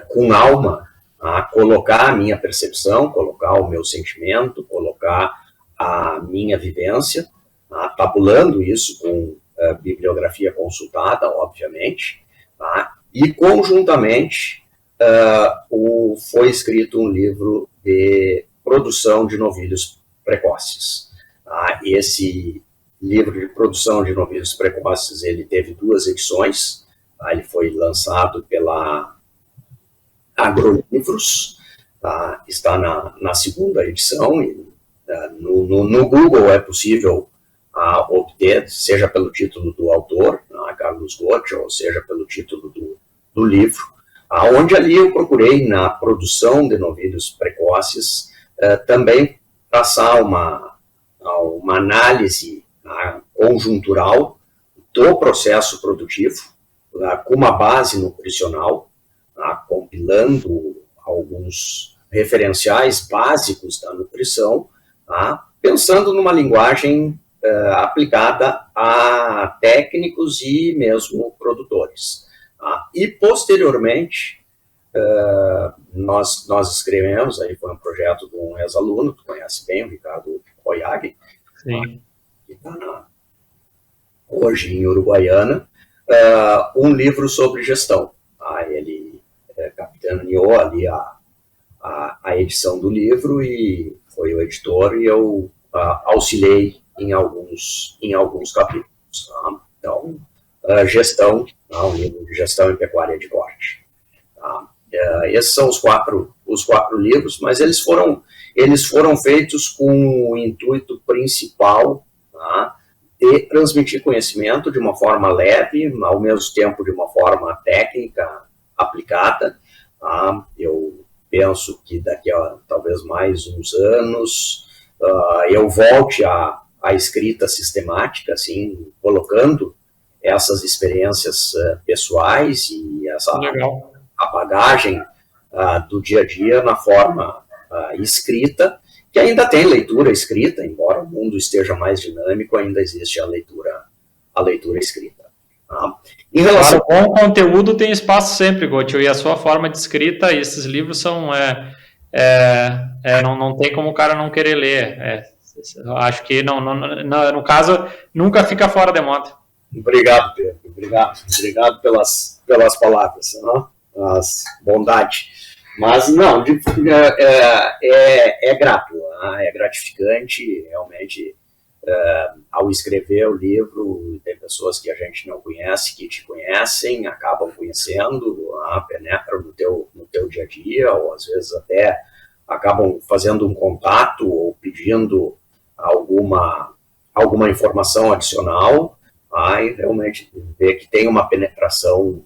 com alma, colocar a minha percepção, colocar o meu sentimento, colocar colocar a minha vivência, tabulando isso com bibliografia consultada, obviamente, e conjuntamente foi escrito um livro de produção de novilhos precoces. Esse livro de produção de novilhos precoces, ele teve 2 edições, ele foi lançado pela Agrolivros, está na 2ª edição, e no Google é possível obter, seja pelo título do autor, Carlos Gotcha, ou seja pelo título do livro, onde ali eu procurei, na produção de novilhos precoces, também traçar uma análise conjuntural do processo produtivo, com uma base nutricional, compilando alguns referenciais básicos da nutrição, pensando numa linguagem aplicada a técnicos e mesmo produtores. E, posteriormente, nós escrevemos, aí foi um projeto de um ex-aluno, tu conhece bem, o Ricardo Koyagi, que está hoje em Uruguaiana, um livro sobre gestão. Ele capitaneou ali a edição do livro e foi o editor, e eu auxiliei em alguns capítulos. Então, gestão, um livro de gestão em pecuária de corte. Esses são os quatro livros, mas eles foram feitos com o intuito principal de transmitir conhecimento de uma forma leve, ao mesmo tempo de uma forma técnica aplicada. Eu penso que daqui a talvez mais uns anos eu volte à escrita sistemática, assim, colocando essas experiências pessoais e a bagagem do dia a dia na forma escrita, que ainda tem leitura escrita, embora o mundo esteja mais dinâmico, ainda existe a leitura escrita. Em relação... Claro, bom conteúdo tem espaço sempre, Gotcha, e a sua forma de escrita, e esses livros são... não tem como o cara não querer ler. Acho que, no caso, nunca fica fora de moda. Obrigado, Pedro. Obrigado pelas palavras, as bondade. Mas, não, é grato, é gratificante, realmente, ao escrever o livro, tem pessoas que a gente não conhece, que te conhecem, acabam conhecendo, penetram no teu dia a dia, ou às vezes até acabam fazendo um contato ou pedindo alguma informação adicional, e realmente ver que tem uma penetração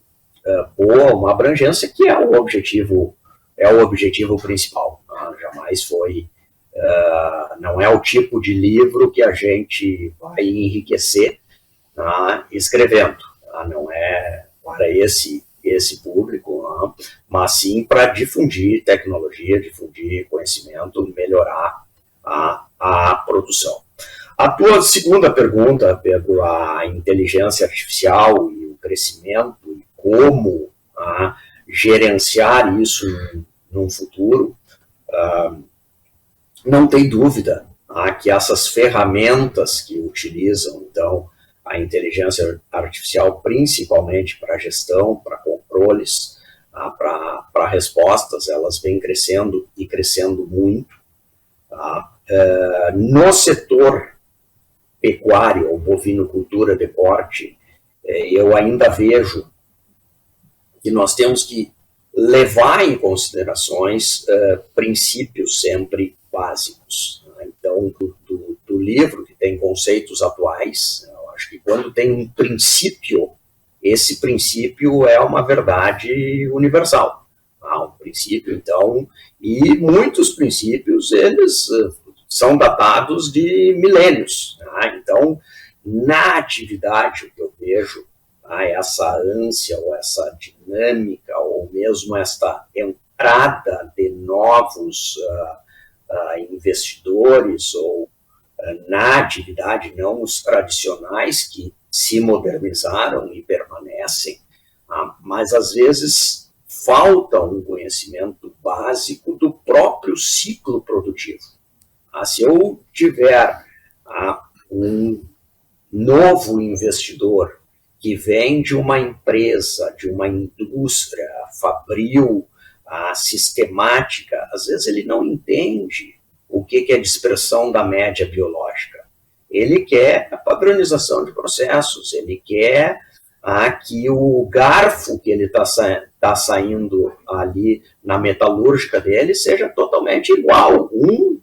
boa, uma abrangência, que é o objetivo principal. Jamais foi, não é o tipo de livro que a gente vai enriquecer escrevendo, não é para esse público, mas sim para difundir tecnologia, difundir conhecimento, melhorar a produção. A tua segunda pergunta, Pedro, a inteligência artificial e o crescimento, e como gerenciar isso num futuro, não tem dúvida que essas ferramentas que utilizam, então, a inteligência artificial, principalmente para gestão, para controles, para respostas, elas vêm crescendo e crescendo muito. No setor pecuário ou bovinocultura de corte, eu ainda vejo que nós temos que levar em considerações princípios sempre básicos. Então, do livro, que tem conceitos atuais, eu acho que quando tem um princípio, esse princípio é uma verdade universal. Um princípio, então, e muitos princípios, eles são datados de milênios. Então, na atividade, o que eu vejo, essa ânsia, ou essa dinâmica, ou mesmo esta entrada de novos investidores, ou na atividade, não os tradicionais, que se modernizaram e permanecem, mas às vezes falta um conhecimento básico do próprio ciclo produtivo. Se eu tiver um novo investidor que vem de uma empresa, de uma indústria fabril, sistemática, às vezes ele não entende o que é dispersão da média biológica. Ele quer a padronização de processos, ele quer que o garfo que ele está saindo ali na metalúrgica dele seja totalmente igual,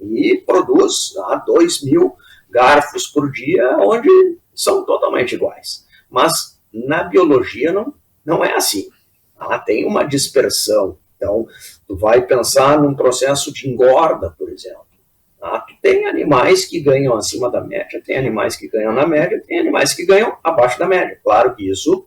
e produz 2.000 garfos por dia, onde são totalmente iguais. Mas na biologia não é assim. Tem uma dispersão. Então, tu vai pensar num processo de engorda, por exemplo. Tu tem animais que ganham acima da média, tem animais que ganham na média, tem animais que ganham abaixo da média. Claro que isso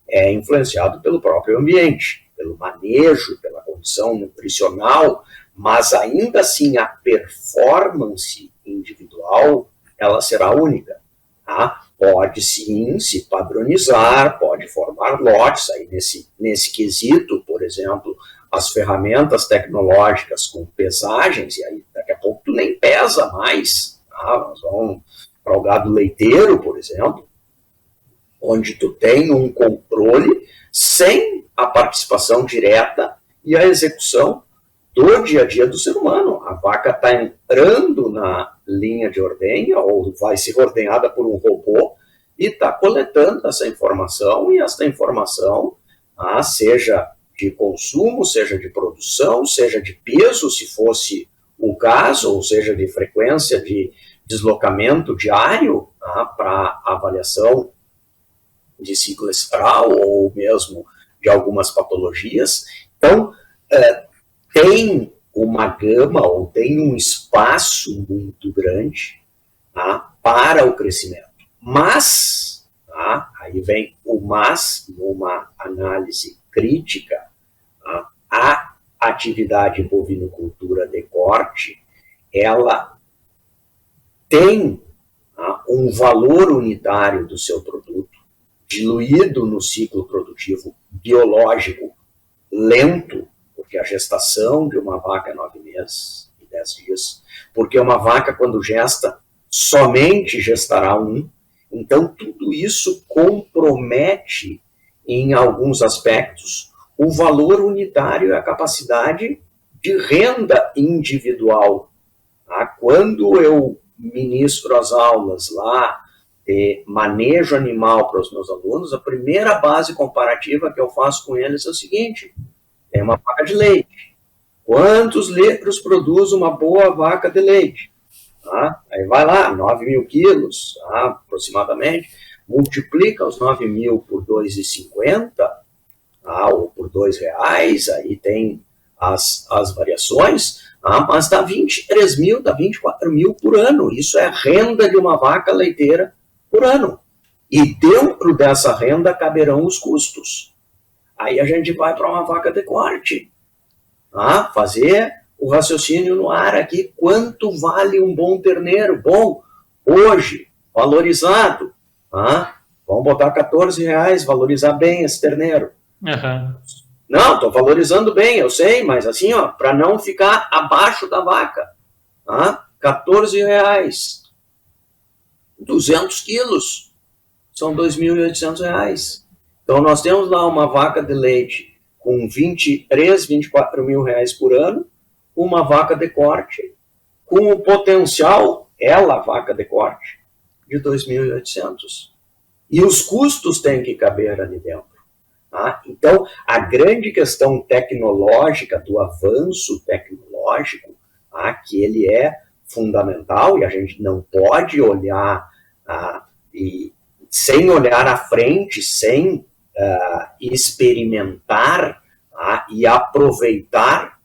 é influenciado pelo próprio ambiente, pelo manejo, pela condição nutricional, mas ainda assim a performance individual, ela será única. Pode sim se padronizar, pode formar lotes, aí nesse quesito, por exemplo, as ferramentas tecnológicas com pesagens, e aí daqui a pouco tu nem pesa mais. Nós vamos para o gado leiteiro, por exemplo, onde tu tem um controle sem a participação direta e a execução do dia a dia do ser humano. A vaca está entrando na linha de ordenha, ou vai ser ordenhada por um robô, e está coletando essa informação, e essa informação, seja de consumo, seja de produção, seja de peso, se fosse o caso, ou seja de frequência de deslocamento diário, para avaliação de ciclo estral, ou mesmo de algumas patologias. Então, tem uma gama, ou tem um espaço muito grande para o crescimento. Mas, aí vem o mas, numa análise crítica, a atividade bovinocultura de corte, ela tem um valor unitário do seu produto, diluído no ciclo produtivo biológico lento, porque a gestação de uma vaca é 9 meses e 10 dias, porque uma vaca, quando gesta, somente gestará então tudo isso compromete, em alguns aspectos, o valor unitário e a capacidade de renda individual. Quando eu ministro as aulas lá de manejo animal para os meus alunos, a primeira base comparativa que eu faço com eles é o seguinte: tem uma vaca de leite. Quantos litros produz uma boa vaca de leite? Aí vai lá, 9.000 quilos, aproximadamente, multiplica os 9.000 por 2,50, ou por R$2, aí tem as variações, mas dá 23.000, dá 24.000 por ano. Isso é a renda de uma vaca leiteira por ano. E dentro dessa renda caberão os custos. Aí a gente vai para uma vaca de corte, fazer o raciocínio no ar aqui. Quanto vale um bom terneiro? Bom, hoje, valorizado, vamos botar R$14, valorizar bem esse terneiro. Uhum. Não, estou valorizando bem, eu sei, mas assim, para não ficar abaixo da vaca. R$14, 200 quilos, são R$2.800. Então nós temos lá uma vaca de leite com 23, 24 mil reais por ano, uma vaca de corte com o potencial, vaca de corte, de 2.800. E os custos têm que caber ali dentro. Então, a grande questão tecnológica, do avanço tecnológico, que ele é fundamental, e a gente não pode olhar sem olhar à frente, sem experimentar e aproveitar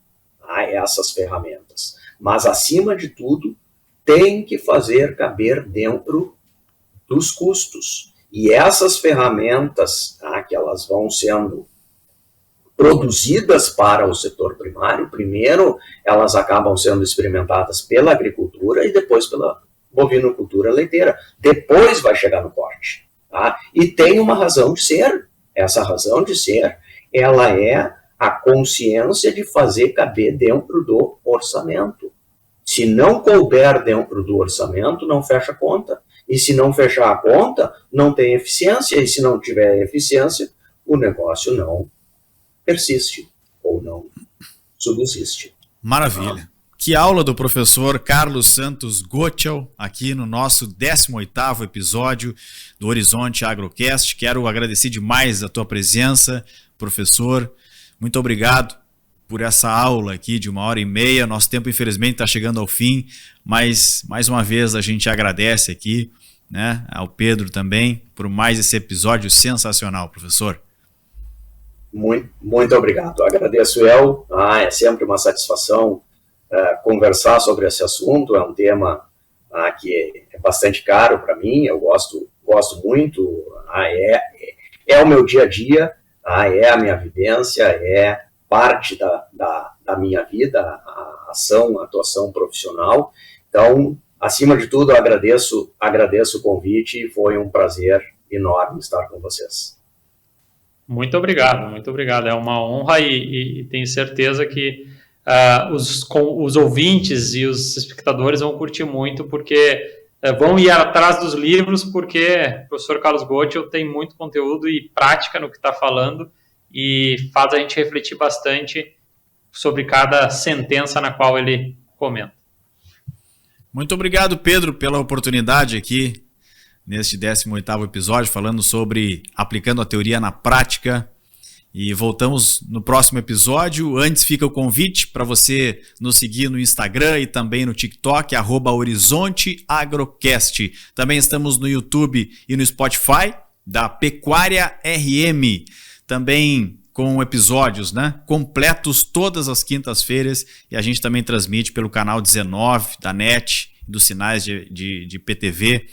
essas ferramentas. Mas, acima de tudo, tem que fazer caber dentro dos custos. E essas ferramentas, que elas vão sendo produzidas para o setor primário, primeiro elas acabam sendo experimentadas pela agricultura e depois pela bovinocultura leiteira. Depois vai chegar no corte. E tem uma razão de ser. Essa razão de ser, ela é a consciência de fazer caber dentro do orçamento. Se não couber dentro do orçamento, não fecha a conta. E se não fechar a conta, não tem eficiência. E se não tiver eficiência, o negócio não persiste ou não subsiste. Maravilha. Que aula do professor Carlos Santos Goetschel aqui no nosso 18º episódio do Horizonte Agrocast. Quero agradecer demais a tua presença, professor. Muito obrigado por essa aula aqui de 1h30. Nosso tempo, infelizmente, está chegando ao fim, mas mais uma vez a gente agradece aqui, né, ao Pedro também, por mais esse episódio sensacional, professor. Muito obrigado. Agradeço eu. É sempre uma satisfação conversar sobre esse assunto. É um tema que é bastante caro para mim. Eu gosto muito. É o meu dia a dia. É a minha vivência. É parte da minha vida, a atuação profissional. Então, acima de tudo, agradeço o convite. Foi um prazer enorme estar com vocês. Muito obrigado, muito obrigado. É uma honra e tenho certeza que os ouvintes e os espectadores vão curtir muito, porque vão ir atrás dos livros, porque o professor Carlos Goetschel tem muito conteúdo e prática no que está falando e faz a gente refletir bastante sobre cada sentença na qual ele comenta. Muito obrigado, Pedro, pela oportunidade aqui neste 18º episódio, falando sobre aplicando a teoria na prática. E voltamos no próximo episódio. Antes fica o convite para você nos seguir no Instagram e também no TikTok, @HorizonteAgrocast. Também estamos no YouTube e no Spotify da Pecuária RM. Também com episódios, né, completos todas as quintas-feiras. E a gente também transmite pelo canal 19 da NET, dos sinais de PTV.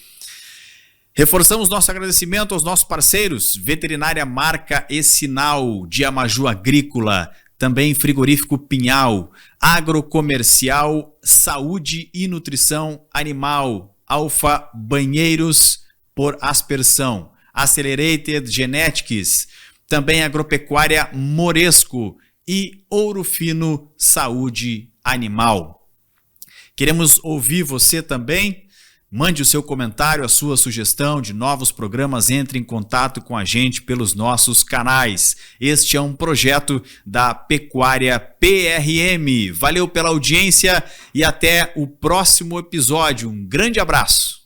Reforçamos nosso agradecimento aos nossos parceiros, Veterinária Marca e Sinal, Diamaju Agrícola, também Frigorífico Pinhal, Agrocomercial, Saúde e Nutrição Animal, Alfa Banheiros por Aspersão, Accelerated Genetics, também Agropecuária Moresco e Ouro Fino Saúde Animal. Queremos ouvir você também. Mande o seu comentário, a sua sugestão de novos programas, entre em contato com a gente pelos nossos canais. Este é um projeto da Pecuária PRM. Valeu pela audiência e até o próximo episódio. Um grande abraço.